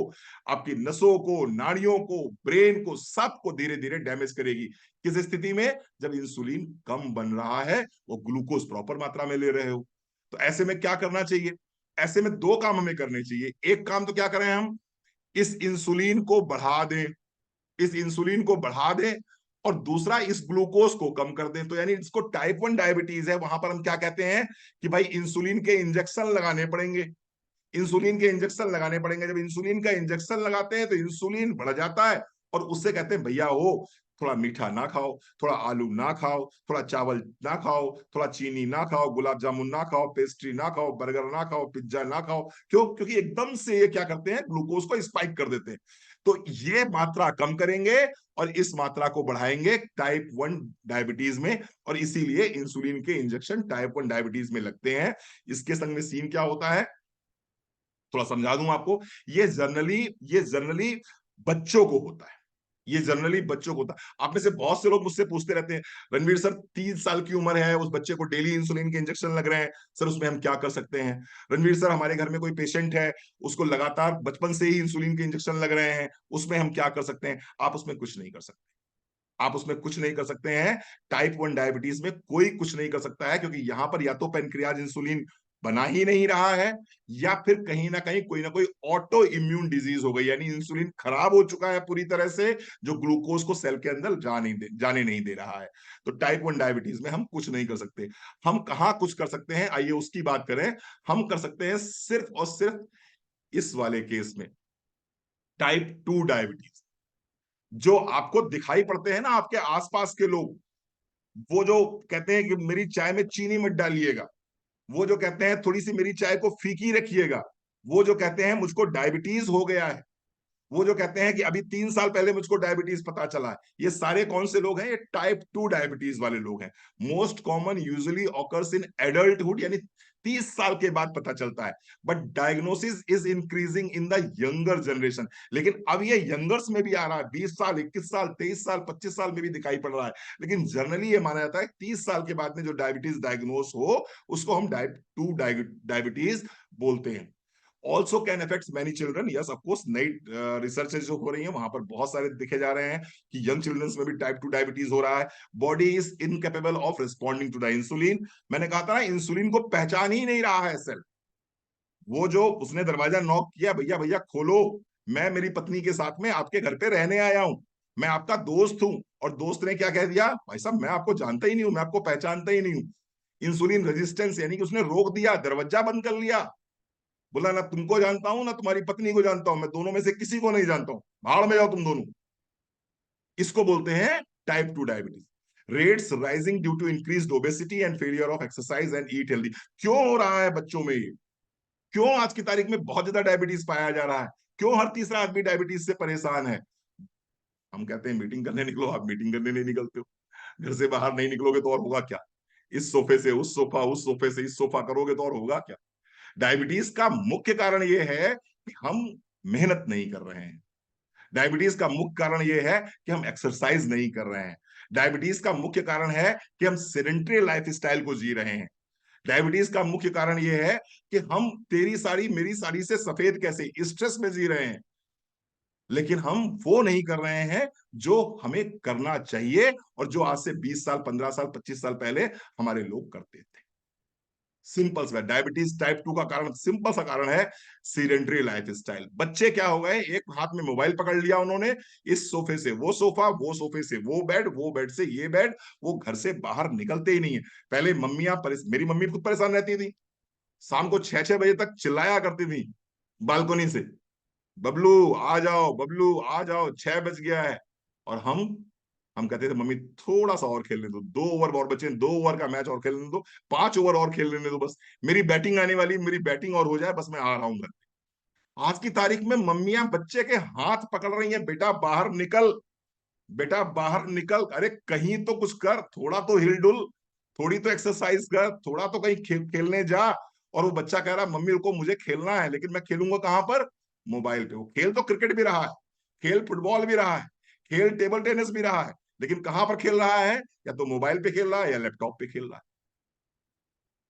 आपकी नसों को, नाड़ियों को, ब्रेन को, सबको धीरे धीरे डैमेज करेगी। किस स्थिति में, जब इंसुलिन कम बन रहा है, वो ग्लूकोज प्रॉपर मात्रा में ले रहे हो। तो ऐसे में क्या करना चाहिए, ऐसे में 2 काम हमें करने चाहिए। एक काम तो क्या करें हम, इस इंसुलिन को बढ़ा दें, इस इंसुलिन को बढ़ा दें, और दूसरा इस ग्लूकोज को कम कर दें। तो यानी इसको टाइप 1 डायबिटीज है, वहां पर हम क्या कहते हैं कि भाई इंसुलिन के इंजेक्शन लगाने पड़ेंगे, इंसुलिन के इंजेक्शन लगाने पड़ेंगे। जब इंसुलिन का इंजेक्शन लगाते हैं तो इंसुलिन बढ़ जाता है, और उससे कहते हैं भैया हो थोड़ा मीठा ना खाओ, थोड़ा आलू ना खाओ, थोड़ा चावल ना खाओ, थोड़ा चीनी ना खाओ, गुलाब जामुन ना खाओ, पेस्ट्री ना खाओ, बर्गर ना खाओ, पिज्जा ना खाओ। क्यों, क्योंकि एकदम से ये क्या करते हैं, ग्लूकोज को स्पाइक कर देते हैं। तो ये मात्रा कम करेंगे और इस मात्रा को बढ़ाएंगे टाइप 1 डायबिटीज में, और इसीलिए इंसुलिन के इंजेक्शन टाइप 1 डायबिटीज में लगते हैं। इसके संग में सीन क्या होता है, थोड़ा समझा दूं आपको। ये जनरली बच्चों को होता है, ये जनरली बच्चों को होता है। आप में से बहुत से लोग मुझसे पूछते रहते हैं, रणवीर सर 3 साल की उम्र है, उस बच्चे को डेली इंसुलिन के इंजेक्शन लग रहे हैं, सर उसमें हम क्या कर सकते हैं? रणवीर सर हमारे घर में कोई पेशेंट है, उसको लगातार बचपन से ही इंसुलिन के इंजेक्शन लग रहे हैं, उसमें हम क्या कर सकते हैं? आप उसमें कुछ नहीं कर सकते। आप उसमें कुछ नहीं कर सकते हैं। टाइप 1 डायबिटीज में कोई कुछ नहीं कर सकता है, क्योंकि यहां पर या तो पेनक्रियाज इंसुलिन बना ही नहीं रहा है, या फिर कहीं ना कोई ऑटो इम्यून डिजीज हो गई, यानी इंसुलिन खराब हो चुका है पूरी तरह से, जो ग्लूकोज को सेल के अंदर जाने नहीं दे रहा है। तो टाइप 1 डायबिटीज में हम कुछ नहीं कर सकते। हम कहाँ कुछ कर सकते हैं, आइए उसकी बात करें। हम कर सकते हैं सिर्फ और सिर्फ इस वाले केस में, टाइप 2 डायबिटीज। जो आपको दिखाई पड़ते हैं ना आपके आसपास के लोग, वो जो कहते हैं कि मेरी चाय में चीनी मत डालिएगा, वो जो कहते हैं थोड़ी सी मेरी चाय को फीकी रखिएगा, वो जो कहते हैं मुझको डायबिटीज हो गया है, वो जो कहते हैं कि अभी 3 साल पहले मुझको डायबिटीज पता चला है, ये सारे कौन से लोग हैं? ये टाइप 2 डायबिटीज वाले लोग हैं। Most common usually occurs in adulthood, यानी 30 साल के बाद पता चलता है। But diagnosis is increasing in the younger generation. लेकिन अब ये यंगर्स में भी आ रहा है, 20 साल, 21 साल, 23 साल, 25 साल में भी दिखाई पड़ रहा है। लेकिन जनरली ये माना जाता है 30 साल के बाद में जो डायबिटीज डायग्नोस हो, उसको हम टाइप 2 डायबिटीज बोलते हैं। Also can affect many children, yes of course. नई रिसर्चेज जो हो रही है वहां पर बहुत सारे दिखे जा रहे हैं कि यंग चिल्ड्रंस में भी टाइप 2 डायबिटीज हो रहा है। Body is incapable of responding to the insulin. मैंने कहा था ना, इंसुलिन को पहचान ही नहीं रहा है सेल। वो जो उसने दरवाजा नॉक किया, भैया भैया खोलो, मैं मेरी पत्नी के साथ में आपके घर पे रहने आया हूं, मैं आपका दोस्त हूं। और दोस्त ने क्या कह दिया, भाई साहब मैं आपको जानता ही नहीं हूं, मैं आपको पहचानता ही नहीं हूं। इंसुलिन रेजिस्टेंस, यानी कि उसने रोक दिया, दरवाजा बंद कर लिया, बोला ना तुमको जानता हूं ना तुम्हारी पत्नी को जानता हूं, मैं दोनों में से किसी को नहीं जानता हूं, भाड़ में जाओ तुम दोनों। इसको बोलते हैं type 2 diabetes. Rates rising due to increased obesity and failure of exercise and eat healthy. क्यों हो रहा है बच्चों में ये? क्यों आज की तारीख में बहुत ज्यादा डायबिटीज पाया जा रहा है? क्यों हर तीसरा आदमी डायबिटीज से परेशान है? हम कहते हैं मीटिंग करने निकलो, आप मीटिंग करने नहीं निकलते हो। घर से बाहर नहीं निकलोगे तो और होगा क्या? इस सोफे से उस सोफा, उस सोफे से इस सोफा करोगे तो और होगा क्या? डायबिटीज का मुख्य कारण यह है कि हम मेहनत नहीं कर रहे हैं। डायबिटीज का मुख्य कारण यह है कि हम एक्सरसाइज नहीं कर रहे हैं। डायबिटीज का मुख्य कारण है कि हम सेडेंटरी लाइफ स्टाइल को जी रहे हैं। डायबिटीज का मुख्य कारण यह है कि हम तेरी साड़ी मेरी साड़ी से सफेद कैसे, स्ट्रेस में जी रहे हैं। लेकिन हम वो नहीं कर रहे हैं जो हमें करना चाहिए, और जो आज से 20 साल, 15 साल, 25 साल पहले हमारे लोग करते थे। सिंपल सा डायबिटीज टाइप 2 का कारण, सिंपल सा कारण है सीडेंटरी लाइफ स्टाइल। बच्चे क्या हो गए, एक हाथ में मोबाइल पकड़ लिया उन्होंने, इस सोफे से वो सोफा, वो सोफे से वो बेड, वो बेड से ये बेड, वो घर से बाहर निकलते ही नहीं है। पहले मम्मियां मेरी मम्मी खुद परेशान रहती थी, शाम को 6-6 बजे तक चिल्लाया करती थी बालकोनी से, बबलू आ जाओ, बबलू आ जाओ, 6 बज गया है। और हम कहते थे मम्मी थोड़ा सा और खेलने दो, 2 ओवर और बचे, 2 ओवर का मैच और खेलने दो, 5 ओवर और खेल लेने दो, बस मेरी बैटिंग आने वाली, मेरी बैटिंग और हो जाए, बस मैं आ रहा हूं घर। आज की तारीख में मम्मियां बच्चे के हाथ पकड़ रही हैं, बेटा बाहर निकल, बेटा बाहर निकल, अरे कहीं तो कुछ कर, थोड़ा तो हिलडुल, थोड़ी तो एक्सरसाइज कर, थोड़ा तो कहीं खेलने जा। और वो बच्चा कह रहा मम्मी को मुझे खेलना है, लेकिन मैं खेलूंगा कहां पर? मोबाइल पे। वो खेल तो क्रिकेट भी रहा है, खेल फुटबॉल भी रहा है, खेल टेबल टेनिस भी रहा है, लेकिन कहां पर खेल रहा है? या तो मोबाइल पे खेल रहा है या लैपटॉप पे खेल रहा है।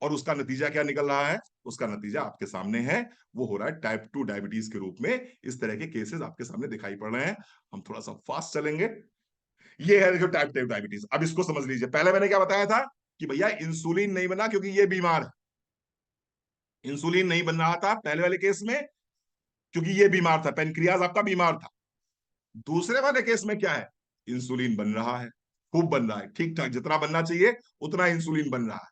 और उसका नतीजा क्या निकल रहा है? उसका नतीजा आपके सामने है, वो हो रहा है टाइप 2 डायबिटीज के रूप में। इस तरह के केसेस आपके सामने दिखाई पड़ रहे हैं। हम थोड़ा सा फास्ट चलेंगे। ये है जो टाइप 2 डायबिटीज। अब इसको समझ लीजिए, पहले मैंने क्या बताया था कि भैया इंसुलिन नहीं बना क्योंकि ये बीमार है। इंसुलिन नहीं बन रहा था पहले वाले केस में क्योंकि ये बीमार था, पेनक्रियाज आपका बीमार था। दूसरे वाले केस में क्या है? इंसुलिन बन रहा है, खूब बन रहा है, ठीक ठाक जितना बनना चाहिए उतना इंसुलिन बन रहा है।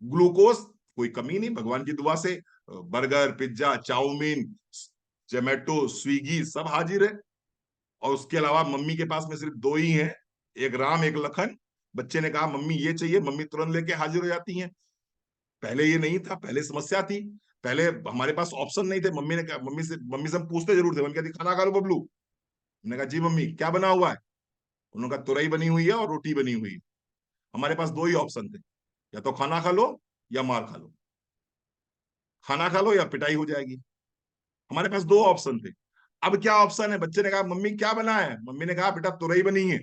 ग्लूकोज कोई कमी नहीं, भगवान की दुआ से burger, pizza, chowmein, Zomato, Swiggy सब हाजिर है। और उसके अलावा मम्मी के पास में सिर्फ दो ही हैं, एक राम एक लखन। बच्चे ने कहा मम्मी ये चाहिए, मम्मी तुरंत लेके हाजिर हो जाती हैं। पहले ये नहीं था, पहले समस्या थी, पहले हमारे पास ऑप्शन नहीं थे। मम्मी ने कहा, मम्मी से हम पूछते जरूर थे, मम्मी कहती खाना खा लो बबलू। हमने कहा जी मम्मी क्या बना हुआ है? उन्होंने कहा तुरई बनी हुई है और रोटी बनी हुई है। हमारे पास दो ही ऑप्शन थे, या तो खाना खा लो या मार खा लो, खाना खा लो या पिटाई हो जाएगी। हमारे पास दो ऑप्शन थे। अब क्या ऑप्शन है? बच्चे ने कहा मम्मी क्या बना है? मम्मी ने कहा बेटा तुरई बनी है।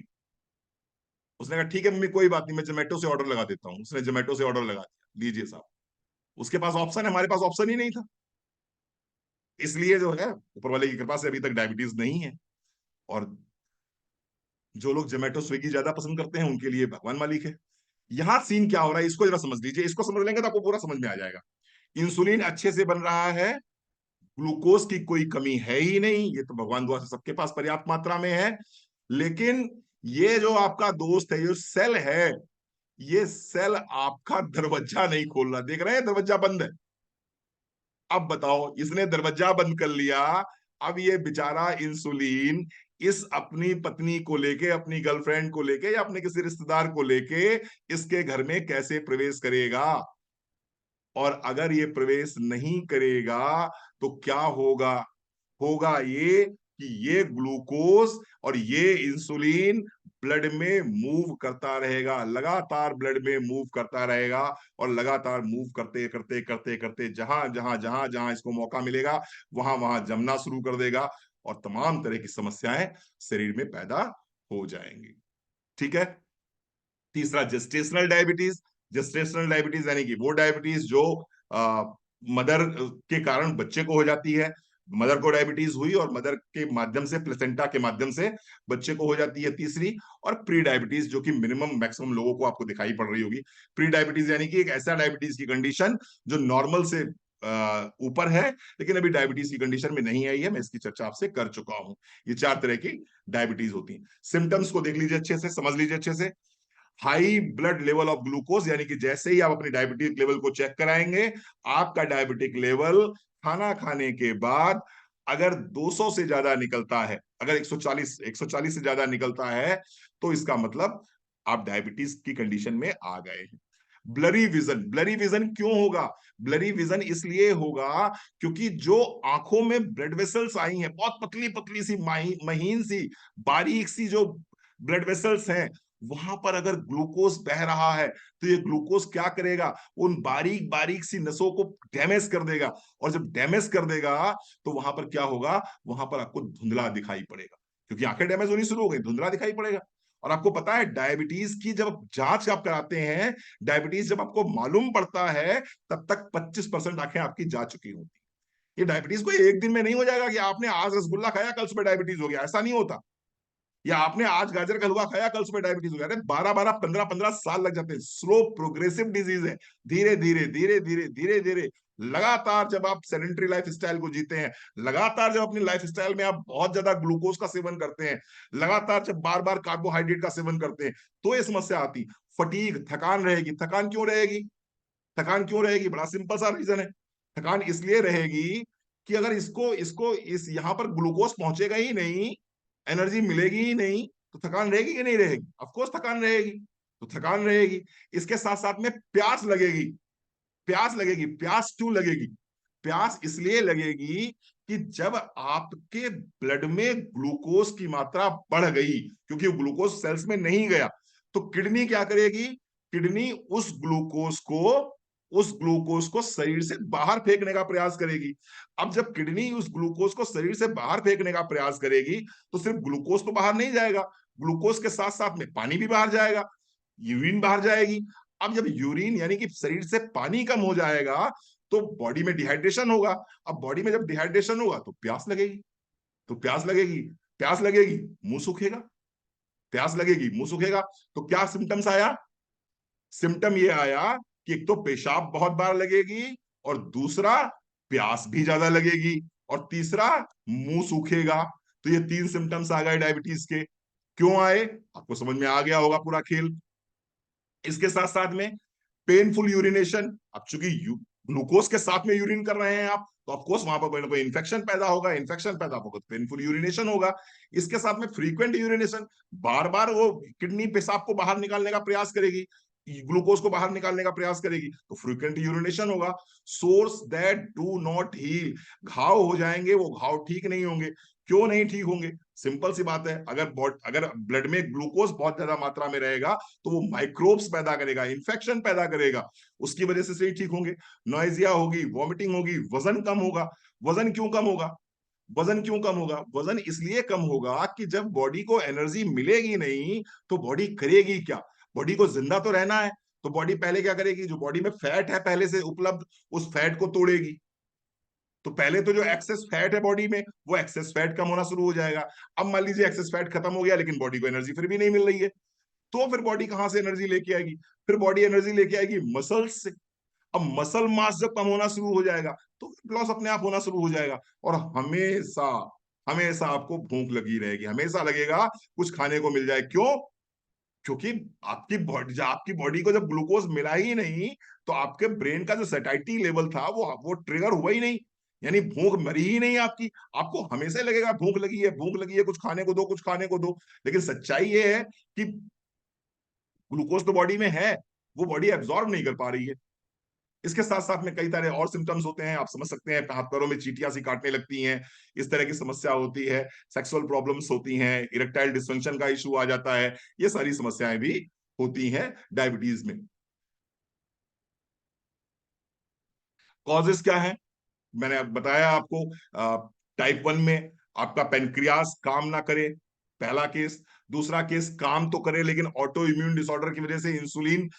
उसने कहा ठीक है मम्मी कोई बात नहीं, मैं जोमेटो से ऑर्डर लगा देता हूँ। उसने जोमेटो से ऑर्डर लगा दिया, लीजिए साहब। उसके पास ऑप्शन है, हमारे पास ऑप्शन ही नहीं था। इसलिए जो है ऊपर वाले की कृपा से अभी तक डायबिटीज नहीं है। और जो लोग जोमेटो स्विगी ज्यादा पसंद करते हैं उनके लिए भगवान मालिक है। यहां सीन क्या हो रहा है इसको जरा समझ लीजिए, इसको समझ लेंगे तो आपको पूरा समझ में आ जाएगा। इंसुलिन अच्छे से बन रहा है, ग्लूकोज की कोई कमी है ही नहीं, ये तो भगवान दुआ से सबके पास पर्याप्त मात्रा में है। लेकिन ये जो आपका दोस्त है, ये सेल है, ये सेल आपका दरवाजा नहीं खोल रहा। देख रहे हैं दरवाजा बंद है। अब बताओ, इसने दरवाजा बंद कर लिया, अब ये बेचारा इंसुलिन इस अपनी पत्नी को लेके, अपनी गर्लफ्रेंड को लेके या अपने किसी रिश्तेदार को लेके इसके घर में कैसे प्रवेश करेगा? और अगर ये प्रवेश नहीं करेगा तो क्या होगा? होगा ये कि ये ग्लूकोज और ये इंसुलिन ब्लड में मूव करता रहेगा, लगातार ब्लड में मूव करता रहेगा। और लगातार मूव करते करते करते करते जहां जहां जहां जहां इसको मौका मिलेगा वहां वहां जमना शुरू कर देगा, और तमाम तरह की समस्याएं शरीर में पैदा हो जाएंगी। ठीक है। तीसरा, जेस्टेशनल डायबिटीज। जेस्टेशनल डायबिटीज यानी कि वो डायबिटीज जो मदर के कारण बच्चे को हो जाती है। मदर को डायबिटीज हुई और मदर के माध्यम से, प्लेसेंटा के माध्यम से बच्चे को हो जाती है, तीसरी। और प्री डायबिटीज जो कि मिनिमम मैक्सिमम लोगों को आपको दिखाई पड़ रही होगी। प्री डायबिटीज यानी कि एक ऐसा डायबिटीज की कंडीशन जो नॉर्मल से ऊपर है, लेकिन अभी डायबिटीज की कंडीशन में नहीं आई है। मैं इसकी चर्चा आपसे कर चुका हूं। ये चार तरह की डायबिटीज होती है। सिम्टम्स को देख लीजिए अच्छे से, समझ लीजिए अच्छे से। High blood level of glucose, यानी कि जैसे ही आप अपनी डायबिटिक लेवल को चेक कराएंगे, आपका डायबिटिक लेवल खाना खाने के बाद अगर 200 से ज्यादा निकलता है, अगर 140 से ज्यादा निकलता है, तो इसका मतलब आप डायबिटीज की कंडीशन में आ गए हैं। ब्लरी विजन, ब्लरी विजन क्यों होगा? ब्लरी विजन इसलिए होगा क्योंकि जो आंखों में ब्लड वेसल्स आई हैं, बहुत पतली पतली सी महीन सी बारीक सी जो ब्लड वेसल्स हैं, वहां पर अगर ग्लूकोज बह रहा है तो ये ग्लूकोज क्या करेगा? उन बारीक बारीक सी नसों को डैमेज कर देगा। और जब डैमेज कर देगा तो वहां पर क्या होगा? वहां पर आपको धुंधला दिखाई पड़ेगा, क्योंकि आंखें डैमेज होनी शुरू हो गई, धुंधला दिखाई पड़ेगा। और आपको पता है डायबिटीज की जब जांच आप कराते हैं, डायबिटीज जब आपको मालूम पड़ता है, तब तक 25% आंखें आपकी जा चुकी होती। ये डायबिटीज कोई एक दिन में नहीं हो जाएगा कि आपने आज रसगुल्ला खाया कल सुबह डायबिटीज हो गया, ऐसा नहीं होता। या आपने आज गाजर का हलवा खाया कल सुबह डायबिटीज हो गया। अरे 12-12, 15-15 साल लग जाते हैं। स्लो प्रोग्रेसिव डिजीज है। धीरे धीरे धीरे धीरे धीरे धीरे लगातार जब आप सेडेंट्री लाइफ स्टाइल को जीते हैं, लगातार जब अपनी लाइफ स्टाइल में आप बहुत ज्यादा ग्लूकोज का सेवन करते हैं, लगातार जब बार बार कार्बोहाइड्रेट का सेवन करते हैं, तो ये समस्या आती। फटीग, थकान रहेगी। थकान क्यों रहेगी? थकान क्यों रहेगी? बड़ा सिंपल सा रीजन है। थकान इसलिए रहेगी कि अगर इसको इसको इस यहां पर ग्लूकोज पहुंचेगा ही नहीं, एनर्जी मिलेगी ही नहीं, तो थकान रहेगी कि नहीं रहेगी? ऑफ कोर्स थकान रहेगी। तो थकान रहेगी, इसके साथ साथ में प्यास लगेगी। प्यास लगेगी। प्यास क्यों लगेगी? प्यास इसलिए लगेगी कि जब आपके ब्लड में ग्लूकोज की मात्रा बढ़ गई, क्योंकि ग्लूकोज सेल्स में नहीं गया, तो किडनी क्या करेगी? किडनी उस ग्लूकोज को शरीर से बाहर फेंकने का प्रयास करेगी। अब जब किडनी उस ग्लूकोज को शरीर से बाहर फेंकने का प्रयास करेगी, तो सिर्फ ग्लूकोज तो बाहर नहीं जाएगा, ग्लूकोज के साथ साथ में पानी भी बाहर जाएगा, यूरिन बाहर जाएगी। अब जब यूरिन यानी कि शरीर से पानी कम हो जाएगा, तो बॉडी में डिहाइड्रेशन होगा। अब बॉडी में जब डिहाइड्रेशन होगा तो प्यास लगेगी। तो प्यास लगेगी, प्यास लगेगी, मुंह सूखेगा। प्यास लगेगी, मुंह सूखेगा। तो क्या सिम्टम्स आया? सिम्टम ये आया कि एक तो पेशाब बहुत बार लगेगी, और दूसरा प्यास भी ज्यादा लगेगी, और तीसरा मुंह सूखेगा। तो ये तीन सिम्टम्स आ गए डायबिटीज के। क्यों आए? आपको समझ में आ गया होगा पूरा खेल। इसके साथ साथ में पेनफुल यूरिनेशन। अब चूंकि ग्लूकोज के साथ में यूरिन कर रहे हैं आप, तो ऑफकोर्स वहां पर कोई ना कोई इन्फेक्शन पैदा होगा। इन्फेक्शन पैदा होगा तो पेनफुल यूरिनेशन होगा। इसके साथ में फ्रीक्वेंट यूरिनेशन, बार बार वो किडनी पेशाब को बाहर निकालने का प्रयास करेगी, ग्लूकोज को बाहर निकालने का प्रयास करेगी, तो फ्रीक्वेंट यूरिनेशन होगा। Sores that do not heal, घाव हो जाएंगे, वो घाव ठीक नहीं होंगे। क्यों नहीं ठीक होंगे? सिंपल सी बात है, अगर ब्लड में ग्लूकोज बहुत ज्यादा मात्रा में रहेगा, तो वो माइक्रोब्स पैदा करेगा, इन्फेक्शन पैदा करेगा, उसकी वजह से ठीक होंगे। नॉइजिया होगी, वॉमिटिंग होगी, वजन कम होगा। वजन क्यों कम होगा? वजन क्यों कम होगा? वजन इसलिए कम होगा कि जब बॉडी को एनर्जी मिलेगी नहीं तो बॉडी करेगी क्या? बॉडी को जिंदा तो रहना है, तो बॉडी पहले क्या करेगी? जो बॉडी में फैट है पहले से उपलब्ध, उस फैट को तोड़ेगी। तो पहले तो जो एक्सेस फैट है बॉडी में, वो एक्सेस फैट कम होना शुरू हो जाएगा। अब मान लीजिए एक्सेस फैट खत्म हो गया, लेकिन बॉडी को एनर्जी फिर भी नहीं मिल रही है, तो फिर बॉडी कहां से एनर्जी लेके आएगी? फिर बॉडी एनर्जी लेके आएगी मसल्स से। अब मसल मास जब कम होना शुरू हो जाएगा तो लॉस अपने आप होना शुरू हो जाएगा। और हमेशा हमेशा आपको भूख लगी रहेगी, हमेशा लगेगा कुछ खाने को मिल जाए। क्यों? क्योंकि आपकी बॉडी को जब ग्लूकोज मिला ही नहीं, तो आपके ब्रेन का जो सेटाइटी लेवल था वो ट्रिगर हुआ ही नहीं, यानी भूख मरी ही नहीं आपकी। आपको हमेशा लगेगा भूख लगी है, भूख लगी है, कुछ खाने को दो, कुछ खाने को दो। लेकिन सच्चाई ये है कि ग्लूकोज तो बॉडी में है, वो बॉडी एब्जॉर्ब नहीं कर पा रही है। इसके साथ साथ में कई तरह और सिम्टम्स होते हैं, आप समझ सकते हैं, हाथ पैरों में चींटियां सी काटने लगती हैं, इस तरह की समस्या होती है। सेक्सुअल प्रॉब्लम्स होती हैं, इरेक्टाइल डिसफंक्शन का इशू आ जाता है। ये सारी समस्याएं भी होती हैं डायबिटीज में। कॉजेस क्या है? मैंने अब बताया आपको। टाइप 1 में आपका पेनक्रियास काम ना करे, पहला केस। दूसरा केस काम तो करे लेकिन ऑटो इम्यून डिसऑर्डर की वजह से इंसुलिन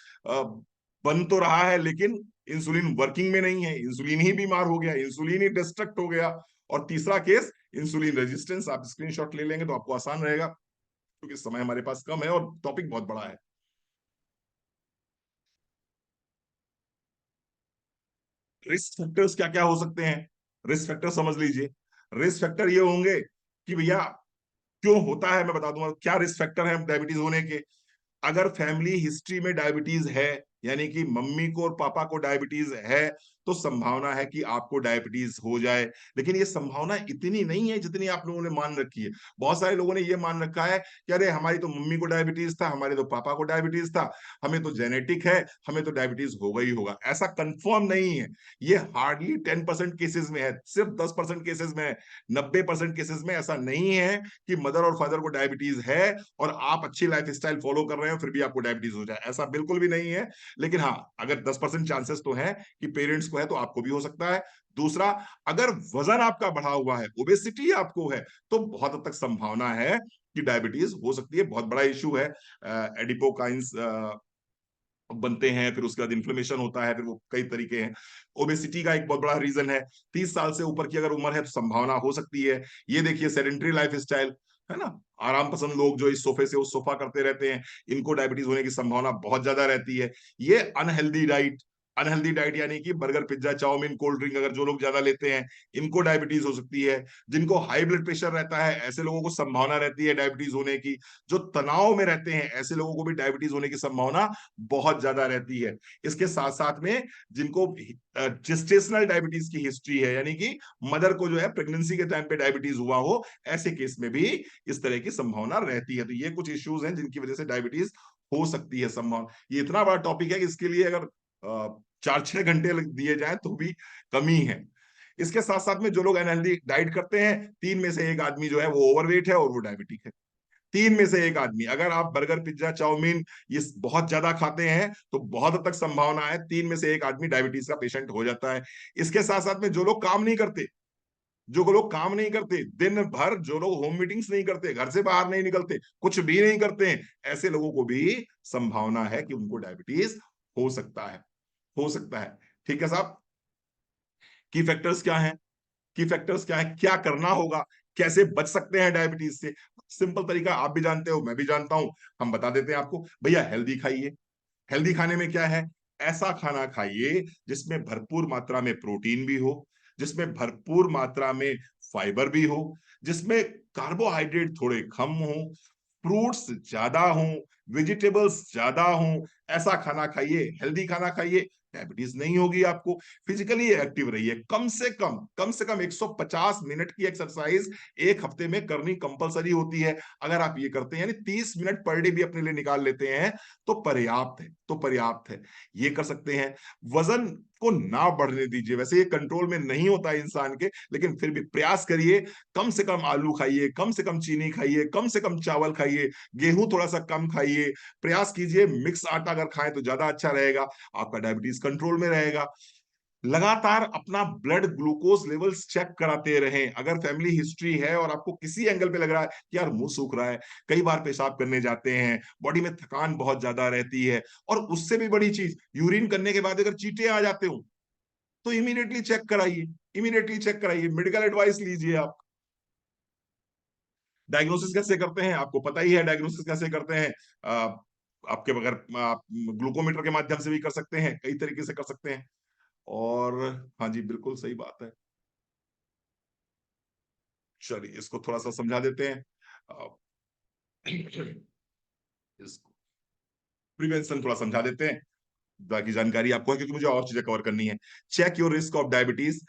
बन तो रहा है, लेकिन इंसुलिन वर्किंग में नहीं है, इंसुलिन ही बीमार हो गया, इंसुलिन ही डिस्ट्रक्ट हो गया। और तीसरा केस इंसुलिन रेजिस्टेंस। आप स्क्रीनशॉट ले लेंगे तो आपको आसान रहेगा, क्योंकि समय हमारे पास कम है और टॉपिक बहुत बड़ा है। रिस्क फैक्टर्स क्या क्या हो सकते हैं? रिस्क फैक्टर समझ लीजिए। रिस्क फैक्टर ये होंगे कि भैया क्यों होता है, मैं बता दूंगा क्या रिस्क फैक्टर है डायबिटीज होने के। अगर फैमिली हिस्ट्री में डायबिटीज है, यानी कि मम्मी को और पापा को डायबिटीज है, तो संभावना है कि आपको डायबिटीज हो जाए। लेकिन ये संभावना इतनी नहीं है जितनी आप लोगों ने मान रखी है। बहुत सारे लोगों ने ये मान रखा है कि अरे हमारी तो मम्मी को डायबिटीज था, हमारे तो पापा को डायबिटीज था, हमें तो जेनेटिक है, हमें तो डायबिटीज होगा ही होगा। ऐसा कंफर्म नहीं है। ये हार्डली 10% केसेस में है, सिर्फ 10% केसेस में है। 90% केसेस में ऐसा नहीं है कि मदर और फादर को डायबिटीज है और आप अच्छी लाइफ स्टाइल फॉलो कर रहे हो फिर भी आपको डायबिटीज हो जाए, ऐसा बिल्कुल भी नहीं है। लेकिन हाँ, अगर 10% चांसेस तो है कि पेरेंट्स को है तो आपको भी हो सकता है। दूसरा, अगर वजन आपका बढ़ा हुआ है, ओबेसिटी आपको है, तो बहुत हद तक संभावना है कि डायबिटीज हो सकती है। बहुत बड़ा इशू है। एडिपोकाइंस बनते हैं, फिर उसके बाद इन्फ्लेमेशन होता है, फिर वो कई तरीके हैं। ओबेसिटी का एक बहुत बड़ा रीजन है। 30 साल से ऊपर की अगर उम्र है तो संभावना हो सकती है। ये देखिए सेडेंट्री लाइफ स्टाइल, है ना, आराम पसंद लोग जो इस सोफे से उस सोफा करते रहते हैं, इनको डायबिटीज होने की संभावना बहुत ज्यादा रहती है। ये अनहेल्दी डाइट, अनहेल्दी डाइट यानी कि burger pizza chowmein cold drink अगर जो लोग ज्यादा लेते हैं, इनको डायबिटीज हो सकती है। जिनको हाई ब्लड प्रेशर रहता है, ऐसे लोगों को संभावना रहती है डायबिटीज होने की। जो तनाव में रहते हैं, ऐसे लोगों को भी डायबिटीज होने की संभावना बहुत ज्यादा रहती है। इसके साथ साथ में जिनको जेस्टेशनल डायबिटीज की हिस्ट्री है, यानी कि मदर को जो है प्रेगनेंसी के टाइम पे डायबिटीज हुआ हो, ऐसे केस में भी इस तरह की संभावना रहती है। तो ये कुछ इश्यूज हैं जिनकी वजह से डायबिटीज हो सकती है संभावना। ये इतना बड़ा टॉपिक है कि इसके लिए अगर 4-6 घंटे दिए जाए तो भी कमी है। इसके साथ साथ में जो लोग अनहेल्दी डाइट करते हैं, 3 में से 1 आदमी जो है वो ओवरवेट है और वो डायबिटिक है। 3 में से 1 आदमी, अगर आप बर्गर पिज्जा चाउमीन ये बहुत ज्यादा खाते हैं तो बहुत हद तक संभावना है 3 में से 1 आदमी डायबिटीज का पेशेंट हो जाता है। इसके साथ साथ में जो लोग काम नहीं करते, जो लोग काम नहीं करते दिन भर, जो लोग होम मीटिंग्स नहीं करते, घर से बाहर नहीं निकलते, कुछ भी नहीं करते हैं, ऐसे लोगों को भी संभावना है कि उनको डायबिटीज हो सकता है, हो सकता है। ठीक है साहब। की फैक्टर्स क्या है? की फैक्टर्स क्या है, क्या करना होगा, कैसे बच सकते हैं डायबिटीज से? सिंपल तरीका आप भी जानते हो, मैं भी जानता हूं, हम बता देते हैं आपको। भैया हेल्दी खाइए। हेल्दी खाने में क्या है? ऐसा खाना खाइए जिसमें भरपूर मात्रा में प्रोटीन भी हो, जिसमें भरपूर मात्रा में फाइबर भी हो, जिसमें कार्बोहाइड्रेट थोड़े कम हो, फ्रूट्स ज्यादा हों, वेजिटेबल्स ज्यादा हों। ऐसा खाना खाइए, हेल्दी खाना खाइए, डायबिटीज नहीं होगी आपको। फिजिकली एक्टिव रहिए, कम से कम 150 मिनट की एक्सरसाइज 1 हफ्ते में करनी कंपलसरी होती है। अगर आप ये करते हैं, यानी 30 मिनट पर डे भी अपने लिए निकाल लेते हैं, तो पर्याप्त है, तो पर्याप्त है। ये कर सकते हैं। वजन को ना बढ़ने दीजिए। वैसे ये कंट्रोल में नहीं होता है इंसान के, लेकिन फिर भी प्रयास करिए। कम से कम आलू खाइए, कम से कम चीनी खाइए, कम से कम चावल खाइए, गेहूं थोड़ा सा कम खाइए। प्रयास कीजिए मिक्स आटा अगर खाएं तो ज्यादा अच्छा रहेगा, आपका डायबिटीज कंट्रोल में रहेगा। लगातार अपना ब्लड ग्लूकोज लेवल्स चेक कराते रहें। अगर फैमिली हिस्ट्री है और आपको किसी एंगल पे लग रहा है कि यार मुंह सूख रहा है, कई बार पेशाब करने जाते हैं, बॉडी में थकान बहुत ज्यादा रहती है, और उससे भी बड़ी चीज, यूरिन करने के बाद अगर चींटे आ जाते हो, तो इमीडिएटली चेक कराइए, इमीडिएटली चेक कराइए, मेडिकल एडवाइस लीजिए आप। डायग्नोसिस कैसे करते हैं आपको पता ही है, डायग्नोसिस कैसे करते हैं। आपके बगैर आप ग्लूकोमीटर के माध्यम से भी कर सकते हैं, कई तरीके से कर सकते हैं। और हाँ जी, बिल्कुल सही बात है। चलिए इसको थोड़ा सा समझा देते हैं। अ, इसको प्रिवेंशन थोड़ा समझा देते हैं, बाकी जानकारी आपको है, क्योंकि मुझे और चीजें कवर करनी है। Check your risk of diabetes,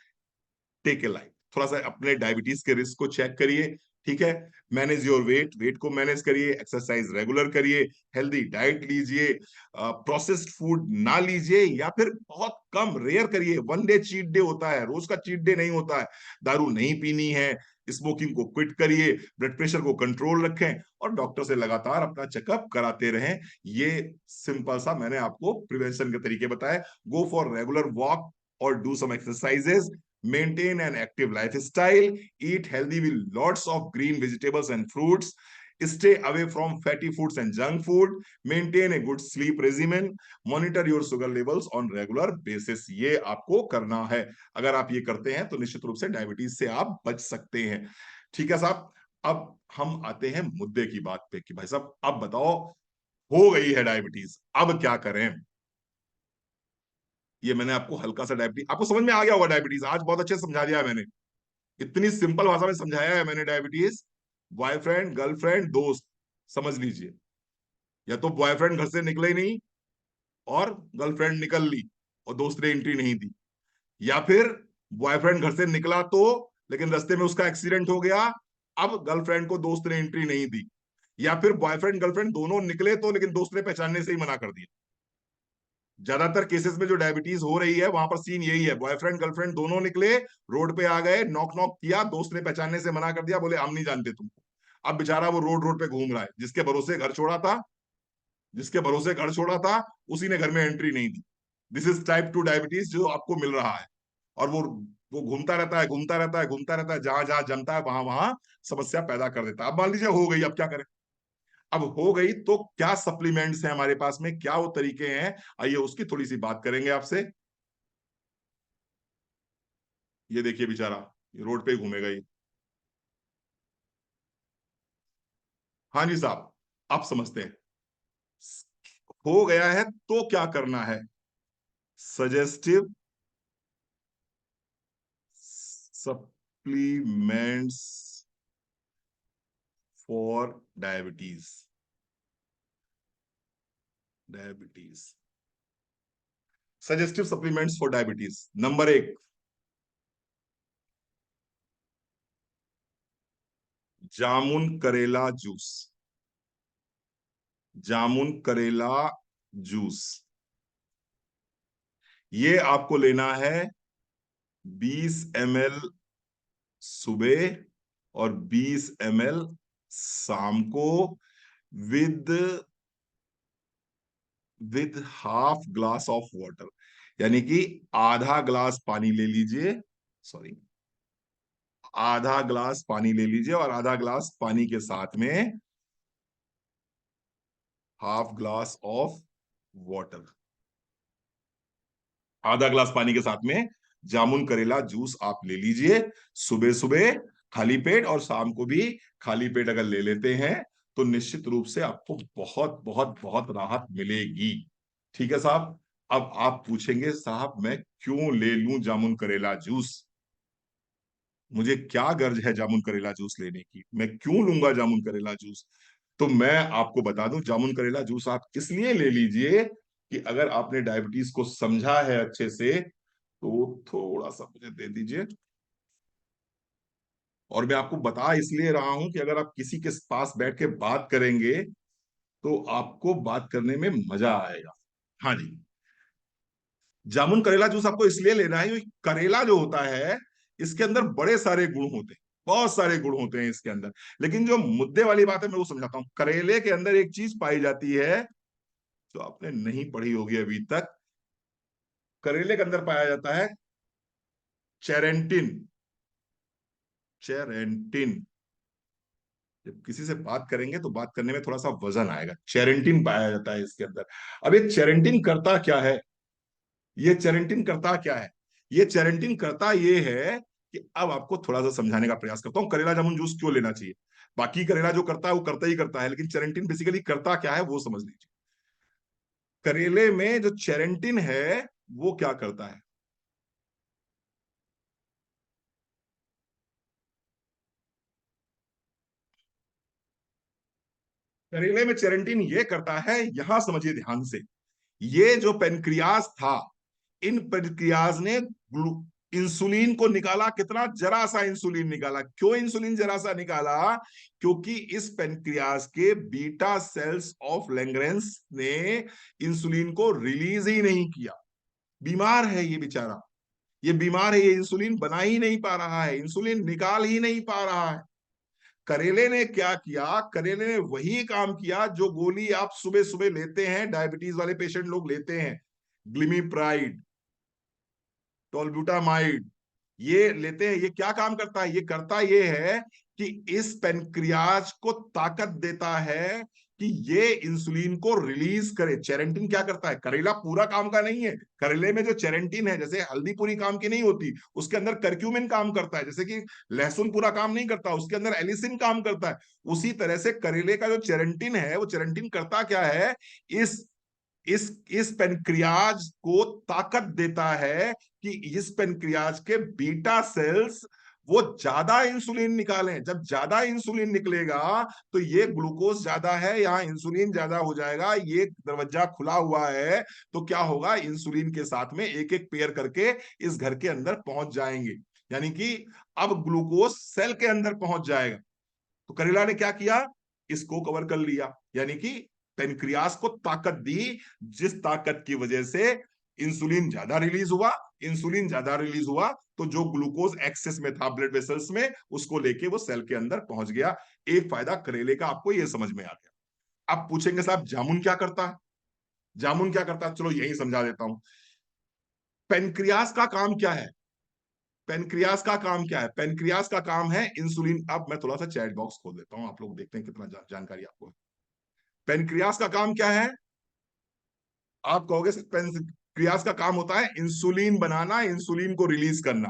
take a life. थोड़ा सा अपने डायबिटीज के रिस्क को चेक करिए, ठीक है। मैनेज योर वेट, वेट को मैनेज करिए, एक्सरसाइज रेगुलर करिए, हेल्दी डाइट लीजिए, प्रोसेस्ड फूड ना लीजिए, या फिर बहुत कम, रेयर करिए। वन डे चीट डे होता है, रोज का चीट डे नहीं होता है। दारू नहीं पीनी है, स्मोकिंग को क्विट करिए, ब्लड प्रेशर को कंट्रोल रखें, और डॉक्टर से लगातार अपना चेकअप कराते रहें। ये सिंपल सा मैंने आपको प्रिवेंशन के तरीके बताए। Go for regular walk or do some exercises, maintain an active lifestyle, eat healthy with lots of green vegetables and fruits, stay away from fatty foods and junk food, maintain a good sleep regimen, monitor your sugar levels on regular basis। ये आपको करना है। अगर आप ये करते हैं तो निश्चित रूप से डायबिटीज से आप बच सकते हैं। ठीक है साहब। अब हम आते हैं मुद्दे की बात पे कि भाई साहब अब बताओ, हो गई है डायबिटीज, अब क्या करें। ये मैंने आपको हल्का सा डायबिटीज, आपको समझ में आ गया होगा डायबिटीज, आज बहुत अच्छे से समझा दिया है मैंने, इतनी सिंपल भाषा में समझाया है मैंने डायबिटीज। बॉयफ्रेंड, गर्लफ्रेंड, दोस्त, समझ लीजिए। या तो बॉयफ्रेंड घर से निकले ही नहीं और गर्लफ्रेंड निकल ली और दोस्त ने एंट्री नहीं दी, या फिर बॉयफ्रेंड घर से निकला तो, लेकिन रास्ते में उसका एक्सीडेंट हो गया, अब गर्लफ्रेंड को दोस्त ने एंट्री नहीं दी, या फिर बॉयफ्रेंड गर्लफ्रेंड दोनों निकले तो लेकिन दोस्त ने पहचानने से ही मना कर दिया। ज्यादातर केसेस में जो डायबिटीज हो रही है वहां पर सीन यही है, बॉयफ्रेंड गर्लफ्रेंड दोनों निकले, रोड पे आ गए, नॉक नॉक किया, दोस्त ने पहचानने से मना कर दिया, बोले हम नहीं जानते तुमको। अब बेचारा वो रोड रोड पे घूम रहा है, जिसके भरोसे घर छोड़ा था, जिसके भरोसे घर छोड़ा था, उसी ने घर में एंट्री नहीं दी। दिस इज टाइप 2 डायबिटीज जो आपको मिल रहा है। और वो घूमता रहता है, घूमता रहता है, घूमता रहता है, जहां जहां जमता है वहां वहां समस्या पैदा कर देता है। अब मान लीजिए हो गई, अब क्या करें। अब हो गई तो क्या सप्लीमेंट्स हैं हमारे पास में, क्या वो तरीके हैं, आइए उसकी थोड़ी सी बात करेंगे आपसे। ये देखिए बेचारा, ये रोड पे ही घूमेगा ये। हाँ जी साहब, आप समझते हैं। हो गया है तो क्या करना है। Suggestive supplements for diabetes, diabetes, suggestive supplements for diabetes. Number एक, जामुन करेला जूस, जामुन करेला जूस। ये आपको लेना है 20 ml सुबह और 20 ml शाम को, with with half glass of water. यानी कि आधा ग्लास पानी ले लीजिए, सॉरी, आधा ग्लास पानी ले लीजिए, और आधा ग्लास पानी के साथ में हाफ ग्लास ऑफ वाटर। आधा ग्लास पानी के साथ में जामुन करेला जूस आप ले लीजिए, सुबह सुबह खाली पेट, और शाम को भी खाली पेट अगर ले लेते हैं तो निश्चित रूप से आपको बहुत बहुत बहुत राहत मिलेगी। ठीक है साहब। अब आप पूछेंगे साहब मैं क्यों ले लूं जामुन करेला जूस, मुझे क्या गर्ज है जामुन करेला जूस लेने की, मैं क्यों लूंगा जामुन करेला जूस। तो मैं आपको बता दूं, जामुन करेला जूस आप इसलिए ले लीजिए कि अगर आपने डायबिटीज को समझा है अच्छे से, तो थोड़ा सा मुझे दे दीजिए। और मैं आपको बता इसलिए रहा हूं कि अगर आप किसी के पास बैठ के बात करेंगे तो आपको बात करने में मजा आएगा। हाँ जी, जामुन करेला जूस आपको इसलिए लेना है क्योंकि करेला जो होता है, इसके अंदर बड़े सारे गुण होते हैं, बहुत सारे गुण होते हैं इसके अंदर। लेकिन जो मुद्दे वाली बात है मैं वो समझाता हूँ। करेले के अंदर एक चीज पाई जाती है जो आपने नहीं पढ़ी होगी अभी तक। करेले के अंदर पाया जाता है चेरेंटिन, चेरेंटिन। जब किसी से बात करेंगे तो बात करने में थोड़ा सा वजन आएगा। चेरेंटिन पाया जाता है इसके अंदर। अब ये चेरेंटिन करता क्या है? ये चेरेंटिन करता क्या है? ये चेरेंटिन करता ये है कि अब आपको थोड़ा सा समझाने का प्रयास करता हूं, करेला जामुन जूस क्यों लेना चाहिए। बाकी करेला जो करता है वो करता ही करता है, लेकिन चेरेंटिन बेसिकली करता क्या है वो समझ लीजिए। करेले में जो चेरेंटिन है वो क्या करता है? करेले में चेरेंटिन ये करता है, यहां समझिए ध्यान से। ये जो पेनक्रियाज था, इन पेनक्रियाज ने इंसुलिन को निकाला। कितना? जरा सा इंसुलिन निकाला। क्यों इंसुलिन जरा सा निकाला? क्योंकि इस पेनक्रियाज के बीटा सेल्स ऑफ लैंगरेंस ने इंसुलिन को रिलीज ही नहीं किया। बीमार है ये बेचारा, ये बीमार है, ये इंसुलिन बना ही नहीं पा रहा है, इंसुलिन निकाल ही नहीं पा रहा है। करेले ने क्या किया? करेले ने वही काम किया जो गोली आप सुबह सुबह लेते हैं, डायबिटीज वाले पेशेंट लोग लेते हैं, ग्लिमीप्राइड, टोलब्यूटामाइड, ये लेते हैं। ये क्या काम करता है? ये करता ये है कि इस पेनक्रियाज को ताकत देता है कि ये इंसुलिन को रिलीज करे। चेरेंटिन क्या करता है? करेला पूरा काम का नहीं है। करेले में जो चेरेंटिन है, जैसे हल्दी पूरी काम की नहीं होती, उसके अंदर करक्यूमिन काम करता है। जैसे कि लहसुन पूरा काम नहीं करता, उसके अंदर एलिसिन काम करता है। उसी तरह से करेले का जो चेरेंटिन है, वो चेरेंटिन करता क्या है? इस इस पेनक्रियाज को ताकत देता है कि इस पेनक्रियाज के बीटा सेल्स वो ज्यादा इंसुलिन निकालें। जब ज्यादा इंसुलिन निकलेगा तो ये ग्लूकोज ज्यादा है, यहाँ इंसुलिन ज्यादा हो जाएगा, ये दरवाजा खुला हुआ है। तो क्या होगा? इंसुलिन के साथ में एक एक पेयर करके इस घर के अंदर पहुंच जाएंगे, यानी कि अब ग्लूकोज सेल के अंदर पहुंच जाएगा। तो करेला ने क्या किया? इसको कवर कर लिया, यानी कि पेनक्रियास को ताकत दी, जिस ताकत की वजह से इंसुलिन ज्यादा रिलीज हुआ। इंसुलिन ज्यादा रिलीज हुआ तो जो ग्लूकोज एक्सेस में था ब्लड वेसल्स में, उसको लेके वो सेल के अंदर पहुंच गया। एक फायदा करेले का आपको ये समझ में आ गया। अब पूछेंगे साहब जामुन क्या करता है? जामुन क्या करता है? चलो यही समझा देता हूं। पेनक्रियास का काम क्या है? पेनक्रियास का काम क्या है? पेनक्रियास का काम है इंसुलिन। अब मैं थोड़ा सा चैट बॉक्स खोल देता हूं, आप लोग देखते हैं कितना जानकारी आपको है। पेनक्रियास का काम क्या है? आप कहोगे सर पेनक्रियास का काम होता है इंसुलिन बनाना, इंसुलिन को रिलीज करना।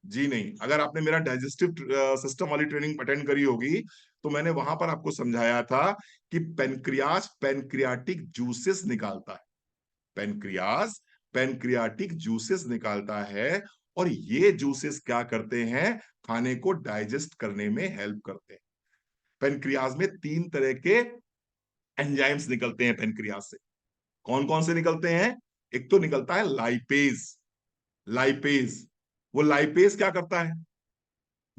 जी नहीं। अगर आपने मेरा डाइजेस्टिव सिस्टम वाली ट्रेनिंग अटेंड करी होगी तो मैंने वहां पर आपको समझाया था कि पेनक्रियास पेनक्रियाटिक जूसेस निकालता है। पेनक्रियास पेनक्रियाटिक जूसेस निकालता है, और ये जूसेस क्या करते हैं? खाने को डाइजेस्ट करने में हेल्प करते हैं। पेनक्रियास में तीन तरह के एंजाइम्स निकलते हैं पेनक्रियास से। कौन कौन से निकलते हैं? एक तो निकलता है लाइपेज। लाइपेज, वो लाइपेज क्या करता है?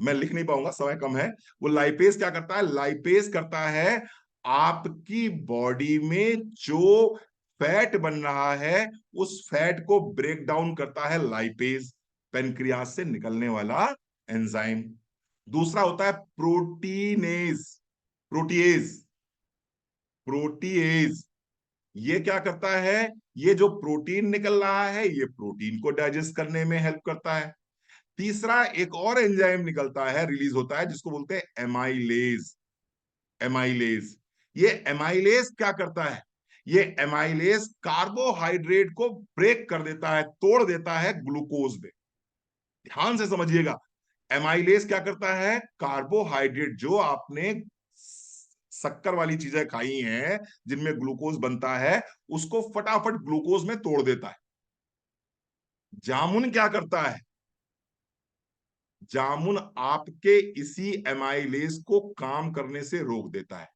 मैं लिख नहीं पाऊंगा, समय कम है। वो लाइपेज क्या करता है? लाइपेज करता है आपकी बॉडी में जो फैट बन रहा है, उस फैट को ब्रेक डाउन करता है लाइपेज, पेनक्रियास से निकलने वाला एंजाइम। दूसरा होता है प्रोटीनेज, प्रोटीएज, प्रोटीएज। ये क्या करता है? ये जो प्रोटीन निकल रहा है, ये प्रोटीन को डाइजेस्ट करने में हेल्प करता है। तीसरा एक और एंजाइम निकलता है, रिलीज होता है, जिसको बोलते हैं एमाइलेज। एमाइलेज, ये एमाइलेज क्या करता है? ये एमाइलेज कार्बोहाइड्रेट को ब्रेक कर देता है, तोड़ देता है ग्लूकोज में। ध्यान से समझिएगा। एमाइलेज क्या करता है? कार्बोहाइड्रेट जो आपने शक्कर वाली चीजें खाई हैं, जिनमें ग्लूकोज बनता है, उसको फटाफट ग्लूकोज में तोड़ देता है। जामुन क्या करता है? जामुन आपके इसी एमाइलेज को काम करने से रोक देता है।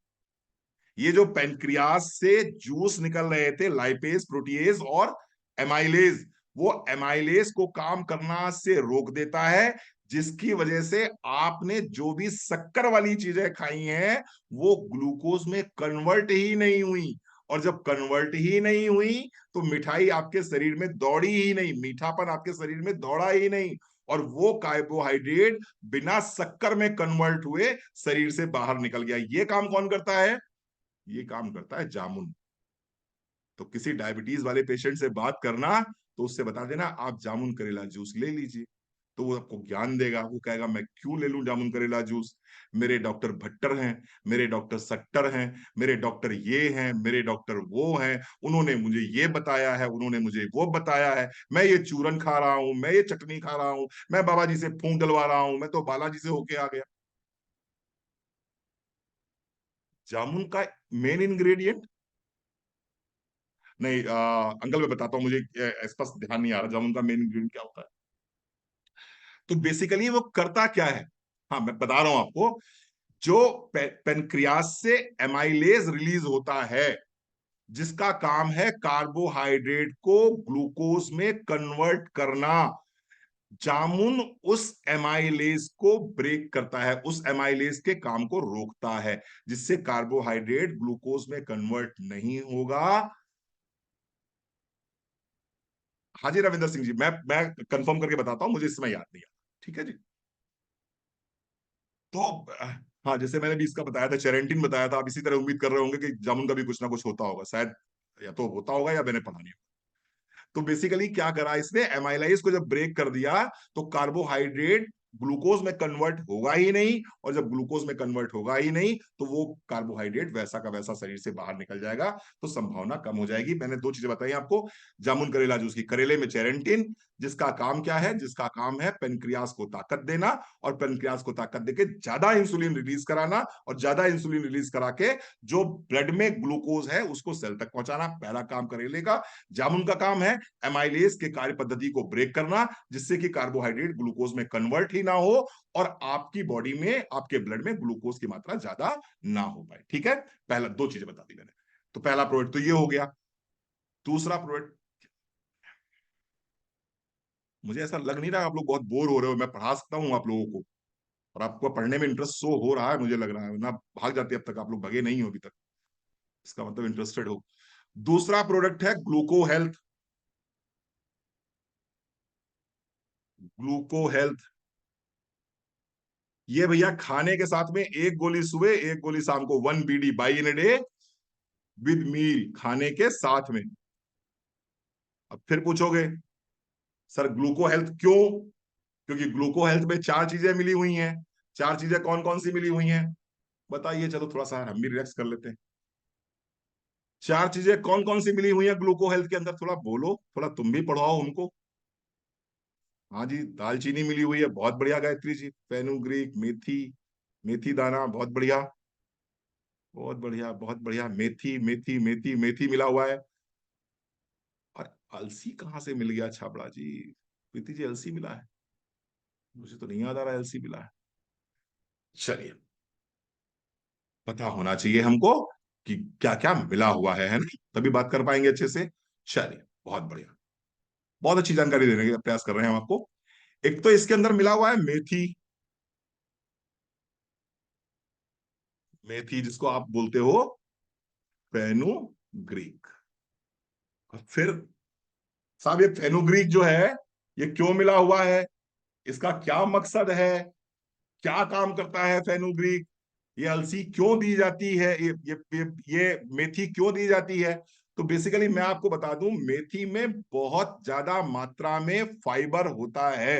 ये जो पेनक्रियास से जूस निकल रहे थे, लाइपेज, प्रोटीएज और एमाइलेज, वो एमाइलेज को काम करना से रोक देता है, जिसकी वजह से आपने जो भी शक्कर वाली चीजें खाई हैं वो ग्लूकोज में कन्वर्ट ही नहीं हुई। और जब कन्वर्ट ही नहीं हुई तो मिठाई आपके शरीर में दौड़ी ही नहीं, मीठापन आपके शरीर में दौड़ा ही नहीं, और वो कार्बोहाइड्रेट बिना शक्कर में कन्वर्ट हुए शरीर से बाहर निकल गया। ये काम कौन करता है? ये काम करता है जामुन। तो किसी डायबिटीज वाले पेशेंट से बात करना तो उससे बता देना आप जामुन करेला जूस ले लीजिए। तो वो आपको ज्ञान देगा, वो कहेगा मैं क्यों ले लूं जामुन करेला जूस, मेरे डॉक्टर भट्टर हैं, मेरे डॉक्टर सट्टर हैं, मेरे डॉक्टर ये हैं, मेरे डॉक्टर वो हैं, उन्होंने मुझे ये बताया है, उन्होंने मुझे वो बताया है, मैं ये चूरन खा रहा हूं, मैं ये चटनी खा रहा हूं, मैं बाबा जी से फूंक डलवा रहा हूं, मैं तो बालाजी से होके आ गया। जामुन का मेन इंग्रेडिएंट, नहीं अंकल मैं बताता हूँ, मुझे स्पष्ट ध्यान नहीं आ रहा जामुन का मेन इंग्रेडिएंट क्या होता है। तो बेसिकली वो करता क्या है, हाँ मैं बता रहा हूं आपको। जो पेनक्रियास से एमाइलेज रिलीज होता है, जिसका काम है कार्बोहाइड्रेट को ग्लूकोज में कन्वर्ट करना, जामुन उस एमाइलेज को ब्रेक करता है, उस एमाइलेज के काम को रोकता है, जिससे कार्बोहाइड्रेट ग्लूकोज में कन्वर्ट नहीं होगा। हाँ जी रविंदर सिंह जी, मैं कंफर्म करके बताता हूं, मुझे इस समय याद नहीं आ, ठीक है जी। तो हाँ, जैसे मैंने भी इसका बताया था, चेरेंटिन बताया था, आप इसी तरह उम्मीद कर रहे होंगे कि जामुन का भी कुछ ना कुछ होता होगा शायद, या तो होता होगा या मैंने पढ़ा नहीं। तो बेसिकली क्या करा इसने, एमाइलाइज को जब ब्रेक कर दिया, तो कार्बोहाइड्रेट ग्लूकोज में कन्वर्ट होगा ही नहीं, और जब ग्लूकोज में कन्वर्ट होगा ही नहीं, तो वो कार्बोहाइड्रेट वैसा का वैसा शरीर से बाहर निकल जाएगा, तो संभावना कम हो जाएगी। मैंने दो चीजें बताई आपको, जामुन करेला जूस की, करेले में चेरेंटिन, जिसका काम क्या है, जिसका काम है पेनक्रियास को ताकत देना, और पेनक्रियास को ताकत देके ज्यादा इंसुलिन रिलीज कराना, और ज्यादा इंसुलिन रिलीज करा के जो ब्लड में ग्लूकोज है उसको सेल तक पहुंचाना, पहला काम करेले का। जामुन का काम है एमाइलेज के कार्य पद्धति को ब्रेक करना, जिससे कि कार्बोहाइड्रेट ग्लूकोज में कन्वर्ट ही ना हो, और आपकी बॉडी में, आपके ब्लड में ग्लूकोज की मात्रा ज्यादा ना हो पाए। ठीक है, पहला दो चीजें बता दी मैंने। तो पहला प्रोडक्ट तो ये हो गया। दूसरा प्रोडक्ट, मुझे ऐसा लग नहीं रहा आप लोग बहुत बोर हो रहे हो, मैं पढ़ा सकता हूँ आप लोगों को, और आपको पढ़ने में इंटरेस्ट शो हो रहा है मुझे लग रहा है ना, भाग जाते अब तक आप लोग भगे नहीं हो अभी तक, इसका मतलब इंटरेस्टेड हो। दूसरा प्रोडक्ट है ग्लूको हेल्थ। ग्लूको हेल्थ, ये भैया खाने के साथ में एक गोली सुबह एक गोली शाम को, 1 BD by in a day with meal, खाने के साथ में। अब फिर पूछोगे सर ग्लूको हेल्थ क्यों, क्योंकि ग्लूको हेल्थ में चार चीजें मिली हुई हैं। चार चीजें कौन कौन सी मिली हुई हैं बताइए, चलो थोड़ा सा हम भी रिलैक्स कर लेते हैं। चार चीजें कौन कौन सी मिली हुई हैं ग्लूको हेल्थ के अंदर, थोड़ा बोलो, थोड़ा तुम भी पढ़ाओ उनको। हाँ जी, दालचीनी मिली हुई है, बहुत बढ़िया गायत्री जी, फेनुग्रीक, मेथी, मेथी दाना, बहुत बढ़िया, बहुत बढ़िया, बहुत बढ़िया, मेथी मेथी मेथी मेथी मिला हुआ है। और अलसी कहाँ से मिल गया छाबड़ा जी, प्रीति जी अलसी मिला है, मुझे तो नहीं याद आ रहा है अलसी मिला है। चलिए, पता होना चाहिए हमको कि क्या क्या मिला हुआ है ना, तभी बात कर पाएंगे अच्छे से। चलिए, बहुत बढ़िया, बहुत अच्छी जानकारी देने का प्रयास कर रहे हैं हम आपको। एक तो इसके अंदर मिला हुआ है मेथी, मेथी जिसको आप बोलते हो फेनुग्रीक। और फिर साहब ये फेनुग्रीक जो है, ये क्यों मिला हुआ है, इसका क्या मकसद है, क्या काम करता है फेनुग्रीक, ये अलसी क्यों दी जाती है, ये मेथी क्यों दी जाती है। तो बेसिकली मैं आपको बता दूं, मेथी में बहुत ज्यादा मात्रा में फाइबर होता है,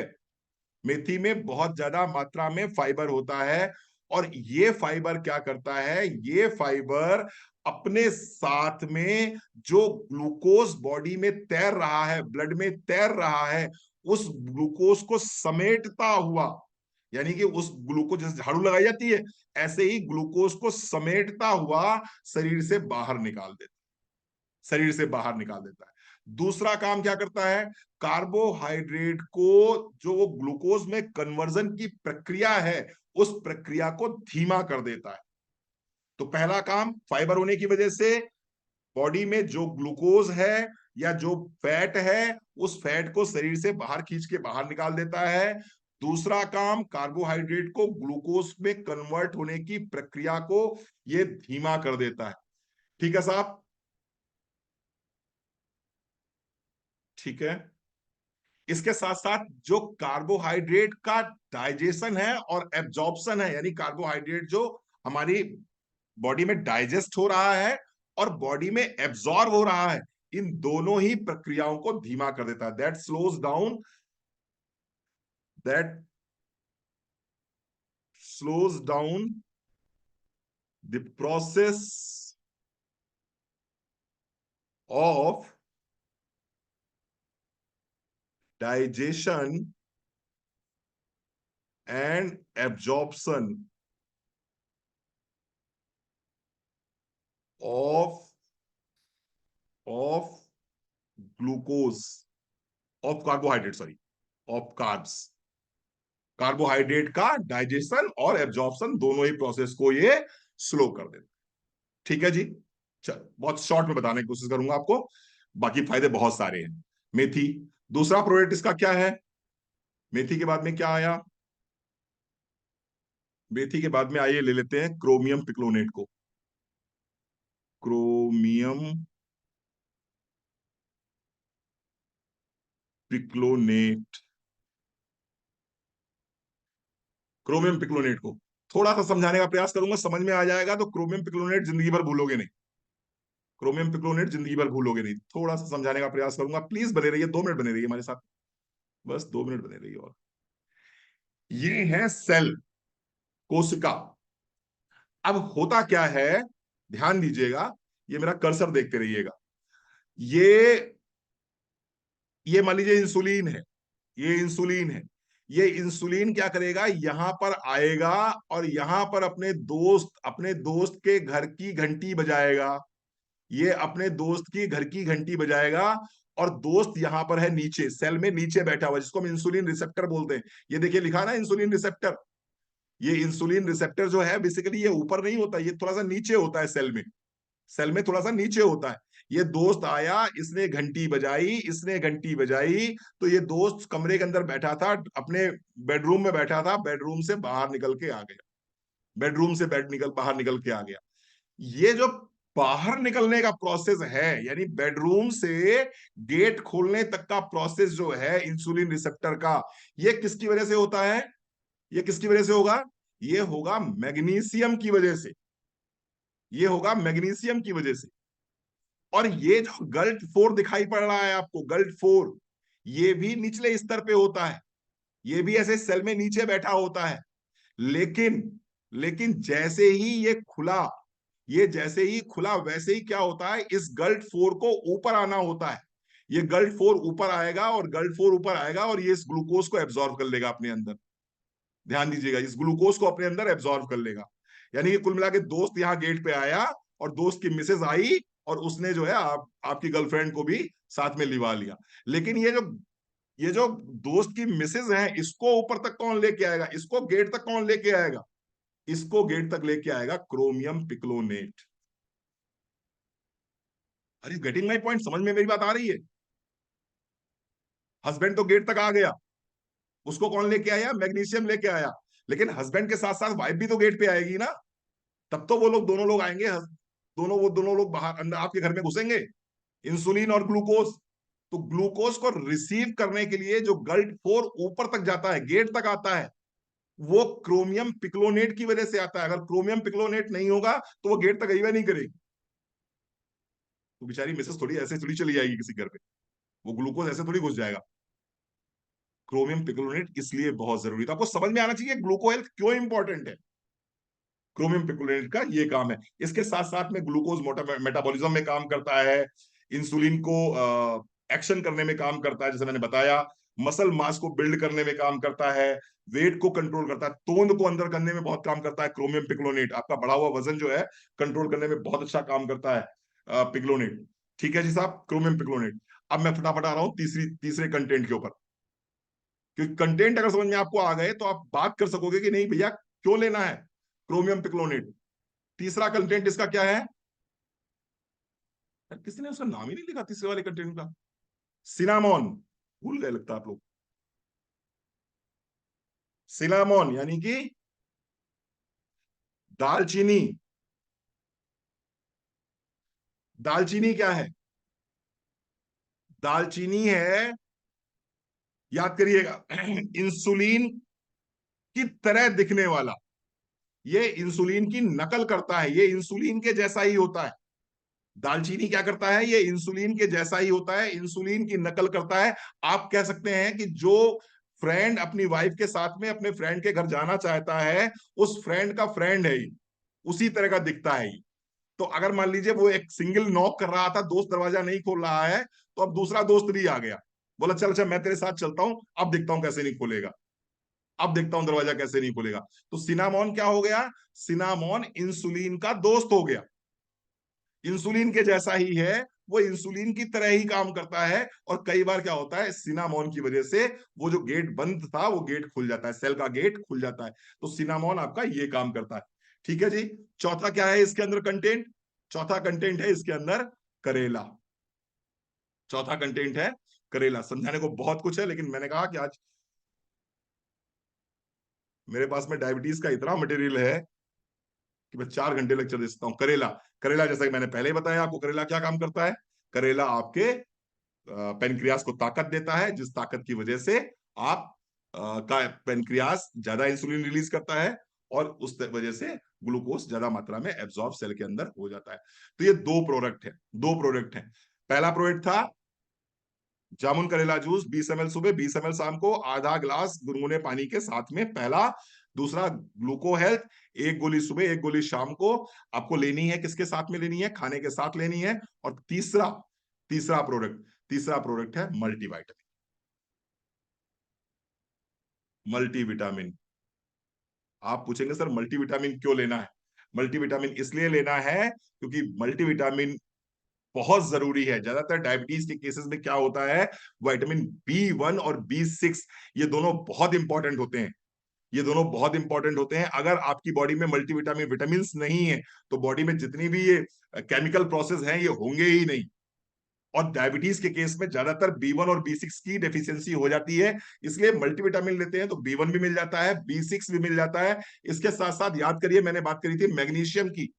मेथी में बहुत ज्यादा मात्रा में फाइबर होता है। और ये फाइबर क्या करता है, ये फाइबर अपने साथ में जो ग्लूकोज बॉडी में तैर रहा है, ब्लड में तैर रहा है, उस ग्लूकोज को समेटता हुआ, यानी कि उस ग्लूकोज, जैसे झाड़ू लगाई जाती है, ऐसे ही ग्लूकोज को समेटता हुआ शरीर से बाहर निकाल देता, शरीर से बाहर निकाल देता है। दूसरा काम क्या करता है, कार्बोहाइड्रेट को, जो वो ग्लूकोज में कन्वर्जन की प्रक्रिया है, उस प्रक्रिया को धीमा कर देता है। तो पहला काम, फाइबर होने की वजह से बॉडी में जो ग्लूकोज है या जो फैट है, उस फैट को शरीर से बाहर खींच के बाहर निकाल देता है। दूसरा काम, कार्बोहाइड्रेट को ग्लूकोज में कन्वर्ट होने की प्रक्रिया को ये धीमा कर देता है। ठीक है साहब, ठीक है। इसके साथ साथ जो कार्बोहाइड्रेट का डाइजेशन है और एब्जॉर्प्शन है, यानी कार्बोहाइड्रेट जो हमारी बॉडी में डाइजेस्ट हो रहा है और बॉडी में एब्जॉर्ब हो रहा है, इन दोनों ही प्रक्रियाओं को धीमा कर देता है। That slows down that slows down the process of digestion and absorption of of glucose, of carbohydrate, sorry, of carbs. Carbohydrate का डाइजेशन और एब्जॉर्प्शन दोनों ही प्रोसेस को ये स्लो कर देते। ठीक है जी। चल, बहुत शॉर्ट में बताने की कोशिश करूंगा आपको, बाकी फायदे बहुत सारे हैं। मेथी, दूसरा प्रोडक्ट इसका क्या है? मेथी के बाद में क्या आया? मेथी के बाद में आइए ले लेते हैं क्रोमियम पिक्लोनेट को। क्रोमियम पिक्लोनेट, क्रोमियम पिक्लोनेट को थोड़ा सा समझाने का प्रयास करूंगा, समझ में आ जाएगा तो क्रोमियम पिक्लोनेट जिंदगी भर भूलोगे नहीं। क्रोमियम पिक्लोनेट जिंदगी भर भूलोगे नहीं। थोड़ा सा समझाने का प्रयास करूंगा, प्लीज बने रहिए, 2 मिनट बने रहिए हमारे साथ, बस 2 मिनट बने रहिए। और ये है सेल, कोशिका। अब होता क्या है, ध्यान दीजिएगा, ये मेरा कर्सर देखते रहिएगा। ये ये मान लीजिए इंसुलिन है, ये इंसुलिन है। ये इंसुलिन क्या करेगा, यहां पर आएगा और यहां पर अपने दोस्त के घर की घंटी बजाएगा। ये अपने दोस्त की घर की घंटी बजाएगा, और दोस्त यहां पर है नीचे, सेल में नीचे बैठा हुआ, जिसको हम इंसुलिन रिसेप्टर बोलते हैं। ये देखिए लिखा ना इंसुलिन रिसेप्टर। ये इंसुलिन रिसेप्टर जो है बेसिकली ये ऊपर नहीं होता, ये थोड़ा सा नीचे होता है सेल में। सेल में थोड़ा सा नीचे होता है। ये दोस्त आया, इसने घंटी बजाई, इसने घंटी बजाई, तो ये दोस्त कमरे के अंदर बैठा था, अपने बेडरूम में बैठा था, बेडरूम से बाहर निकल के आ गया। बेडरूम से बाहर निकल के आ गया। ये जो बाहर निकलने का प्रोसेस है, यानी बेडरूम से गेट खोलने तक का प्रोसेस जो है इंसुलिन रिसेप्टर का, ये किसकी वजह से होता है? ये किसकी वजह से होगा? ये होगा मैग्नीशियम की वजह से। ये होगा मैग्नीशियम की वजह से। और ये जो गल्ट फोर दिखाई पड़ रहा है आपको, गल्ट फोर, ये भी निचले स्तर पे होता है। ये भी ऐसे सेल में नीचे बैठा होता है। लेकिन लेकिन जैसे ही ये खुला, ये जैसे ही खुला, वैसे ही क्या होता है, इस गल्ट फोर को ऊपर आना होता है। ये गल्ट फोर ऊपर आएगा, और गल्ट फोर ऊपर आएगा और ये इस ग्लूकोज को एब्जॉर्ब कर लेगा अपने अंदर। ध्यान दीजिएगा, इस ग्लूकोज को अपने अंदर एब्जॉर्ब कर लेगा। यानी कि कुल मिला के दोस्त यहाँ गेट पे आया, और दोस्त की मिसेज आई, और उसने जो है आपकी गर्लफ्रेंड को भी साथ में लिवा लिया। लेकिन ये जो दोस्त की मिसेज है, इसको ऊपर तक कौन लेके आएगा? इसको गेट तक कौन लेके आएगा? इसको गेट तक लेके आएगा क्रोमियम पिक्लोनेट। अरे गेटिंग माई पॉइंट, समझ में मेरी बात आ रही है? हस्बैंड तो गेट तक आ गया, उसको कौन लेके आया? मैग्नीशियम लेके आया। लेकिन हस्बैंड के साथ साथ वाइफ भी तो गेट पे आएगी ना, तब तो वो लोग दोनों लोग आएंगे। दोनों लोग बाहर अंदर आपके घर में घुसेंगे, इंसुलिन और ग्लूकोज। तो ग्लूकोज को रिसीव करने के लिए जो गल्ट फोर ऊपर तक जाता है, गेट तक आता है, वो क्रोमियम पिक्लोनेट की वजह से आता है। अगर क्रोमियम पिक्लोनेट नहीं होगा तो वो गेट तक अइबा नहीं करेगी। तो बेचारी मिसेस थोड़ी ऐसे थोड़ी चली जाएगी किसी घर पे, वो ग्लूकोज ऐसे थोड़ी घुस जाएगा। क्रोमियम पिक्लोनेट इसलिए बहुत जरूरी था, आपको समझ में आना चाहिए ग्लूको हेल्थ क्यों इंपॉर्टेंट है। क्रोमियम पिक्लोनेट का ये काम है। इसके साथ साथ में ग्लूकोज मेटाबॉलिज्म में काम करता है, इंसुलिन को एक्शन करने में काम करता है, जैसे मैंने बताया, मसल मास को बिल्ड करने में काम करता है, वेट को कंट्रोल करता है, तोंद को अंदर करने में बहुत काम करता है। क्रोमियम पिक्लोनेट आपका बढ़ा हुआ वजन जो है कंट्रोल करने में बहुत अच्छा काम करता है पिक्लोनेट। ठीक है जी साहब, क्रोमियम पिक्लोनेट। अब मैं फटाफट आ रहा हूं तीसरे कंटेंट के ऊपर, क्योंकि कंटेंट अगर समझ में आपको आ गए तो आप बात कर सकोगे कि नहीं भैया क्यों लेना है क्रोमियम पिक्लोनेट। तीसरा कंटेंट इसका क्या है? यार किसी ने उसका नाम ही नहीं लिखा तीसरे वाले कंटेंट का। सिनामोन, भूल गए लगता आप लोग। सिनामोन यानी कि दालचीनी। दालचीनी क्या है? दालचीनी है, याद करिएगा, इंसुलिन की तरह दिखने वाला। ये इंसुलिन की नकल करता है, ये इंसुलिन के जैसा ही होता है। दालचीनी क्या करता है? ये इंसुलिन के जैसा ही होता है, इंसुलिन की नकल करता है। आप कह सकते हैं कि जो फ्रेंड अपनी वाइफ के साथ में अपने फ्रेंड के घर जाना चाहता है, उस फ्रेंड का फ्रेंड है ये, उसी तरह का दिखता है ये। तो अगर मान लीजिए वो एक सिंगल नॉक कर रहा था, दोस्त दरवाजा नहीं खोल रहा है, तो अब दूसरा दोस्त भी आ गया, बोला चल अच्छा मैं तेरे साथ चलता हूं, अब देखता हूं कैसे नहीं खोलेगा, अब देखता हूं दरवाजा कैसे नहीं खुलेगा। तो सिनामोन क्या हो गया? सिनामोन इंसुलिन का दोस्त हो गया, इंसुलिन के जैसा ही है, वो इंसुलिन की तरह ही काम करता है। और कई बार क्या होता है, सिनामोन की वजह से वो जो गेट बंद था वो गेट खुल जाता है, सेल का गेट खुल जाता है। तो सिनामोन आपका ये काम करता है। ठीक है जी। चौथा क्या है इसके अंदर कंटेंट? चौथा कंटेंट है इसके अंदर करेला। चौथा कंटेंट है करेला। समझाने को बहुत कुछ है, लेकिन मैंने कहा कि आज मेरे पास में डायबिटीज का इतना मटेरियल है कि मैं 4 घंटे लेक्चर दे सकता हूँ। करेला, करेला जैसा कि मैंने पहले ही बताया आपको, करेला क्या काम करता है? करेला आपके पेनक्रियास को ताकत देता है, जिस ताकत की वजह से आप का पेनक्रियास ज्यादा इंसुलिन रिलीज करता है, और उस वजह से ग्लूकोज ज्यादा मात्रा में एब्जॉर्ब सेल के अंदर हो जाता है। तो ये दो प्रोडक्ट है, दो प्रोडक्ट है। पहला प्रोडक्ट था जामुन करेला जूस, 20 ml सुबह, 20 ml शाम को, आधा ग्लास गुनगुने पानी के साथ में, पहला। दूसरा ग्लूको हेल्थ, एक गोली सुबह एक गोली शाम को, आपको लेनी है किसके साथ में लेनी है? खाने के साथ लेनी है। और तीसरा, तीसरा प्रोडक्ट है मल्टीविटामिन। मल्टीविटामिन, आप पूछेंगे सर मल्टीविटामिन क्यों लेना है? मल्टीविटामिन इसलिए लेना है क्योंकि मल्टीविटामिन बहुत जरूरी है। ज्यादातर डायबिटीज के केसेस में क्या होता है, विटामिन B1 और B6, ये दोनों बहुत इंपॉर्टेंट होते हैं। ये दोनों बहुत इंपॉर्टेंट होते हैं। अगर आपकी बॉडी में मल्टीविटामिन विटामिन नहीं है, तो बॉडी में जितनी भी ये केमिकल प्रोसेस हैं ये होंगे ही नहीं। और डायबिटीज के केस में ज्यादातर B1 और B6 की डेफिशिएंसी हो जाती है। इसलिए मल्टीविटामिन लेते हैं तो B1 भी मिल जाता है, B6 भी मिल जाता है। इसके साथ साथ याद करिए, मैंने बात करी थी मैग्नीशियम की।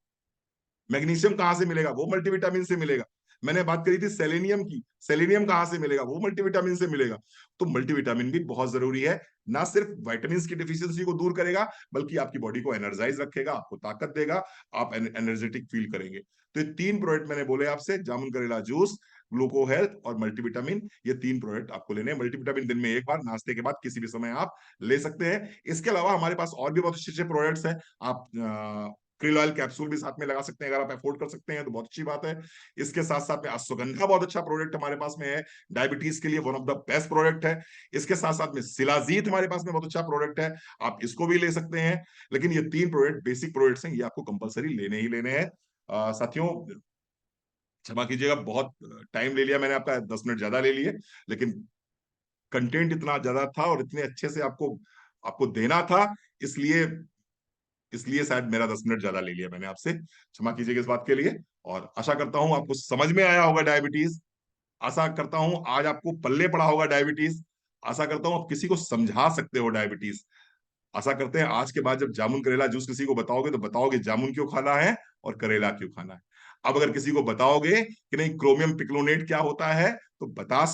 मैग्नीशियम कहां से मिलेगा? वो मल्टीविटामिन से मिलेगा। मैंने बात करी थी सेलेनियम की, सेलेनियम कहां से मिलेगा? वो मल्टीविटामिन से मिलेगा। तो मल्टीविटामिन भी बहुत जरूरी है। ना सिर्फ विटामिन की डिफिशियंसी को दूर करेगा, बल्कि आपकी बॉडी को एनर्जाइज रखेगा, आपको ताकत देगा, आप एनर्जेटिक फील करेंगे। तो ये 3 प्रोडक्ट मैंने बोले आपसे, जामुन करेला जूस, ग्लूको हेल्थ और मल्टीविटामिन, ये 3 प्रोडक्ट आपको लेने हैं। मल्टीविटामिन दिन में एक बार, नाश्ते के बाद किसी भी समय आप ले सकते हैं। इसके अलावा हमारे पास और भी बहुत अच्छे अच्छे प्रोडक्ट्स हैं। आप क्रिल ऑयल कैप्सूल भी साथ में लगा सकते हैं, अगर आप अफोर्ड कर सकते हैं तो बहुत अच्छी बात है। इसके साथ साथ में अश्वगंधा बहुत अच्छा प्रोडक्ट हमारे पास में है, डायबिटीज के लिए one of the best product है। इसके साथ साथ में शिलाजीत हमारे पास में बहुत अच्छा प्रोडक्ट है, आप इसको भी ले सकते हैं। लेकिन ये 3 प्रोडक्ट बेसिक प्रोडक्ट्स हैं, ये आपको कंपलसरी लेने ही लेने हैं। साथियों क्षमा कीजिएगा, बहुत टाइम ले लिया मैंने आपका, 10 मिनट ज्यादा ले लिए, लेकिन कंटेंट इतना ज्यादा था और इतने अच्छे से आपको आपको देना था, इसलिए इसलिए शायद मेरा 10 मिनट ज्यादा ले लिया मैंने आपसे। क्षमा कीजिएगा इस बात के लिए। और आशा करता हूं आपको समझ में आया होगा डायबिटीज। आशा करता हूं आज आपको पल्ले पड़ा होगा डायबिटीज। आशा करता हूं आप किसी को समझा सकते हो डायबिटीज। आशा करते हैं आज के बाद जब जामुन करेला जूस किसी को बताओगे तो बताओगे जामुन क्यों खाना है और करेला क्यों खाना है। अब अगर किसी को बताओगे कि नहीं क्रोमियम पिक्लोनेट क्या होता है, तो बता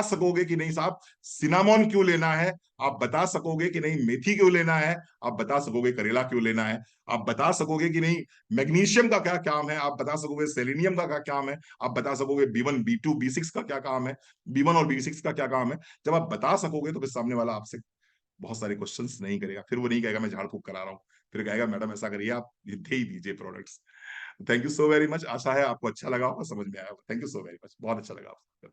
सकोगे कि नहीं साहब सिनामोन क्यों लेना है, आप बता सकोगे कि नहीं मेथी क्यों लेना है, आप बता सकोगे करेला क्यों लेना है, आप बता सकोगे कि नहीं मैग्नीशियम का क्या काम है, आप बता सकोगे सेलेनियम का क्या काम है, आप बता सकोगे B1 B2 B6 का क्या काम है, B1 और B6 का क्या काम है। जब आप बता सकोगे तो फिर सामने वाला आपसे बहुत सारे क्वेश्चंस नहीं करेगा, फिर वो नहीं कहेगा मैं झाड़ फूक करा रहा हूँ, फिर कहेगा मैडम ऐसा करिए आप ये दे ही दीजिए products. Thank you so very much, आशा है आपको अच्छा लगा होगा, समझ में आया होगा। Thank you so very much, बहुत अच्छा लगा आपसे।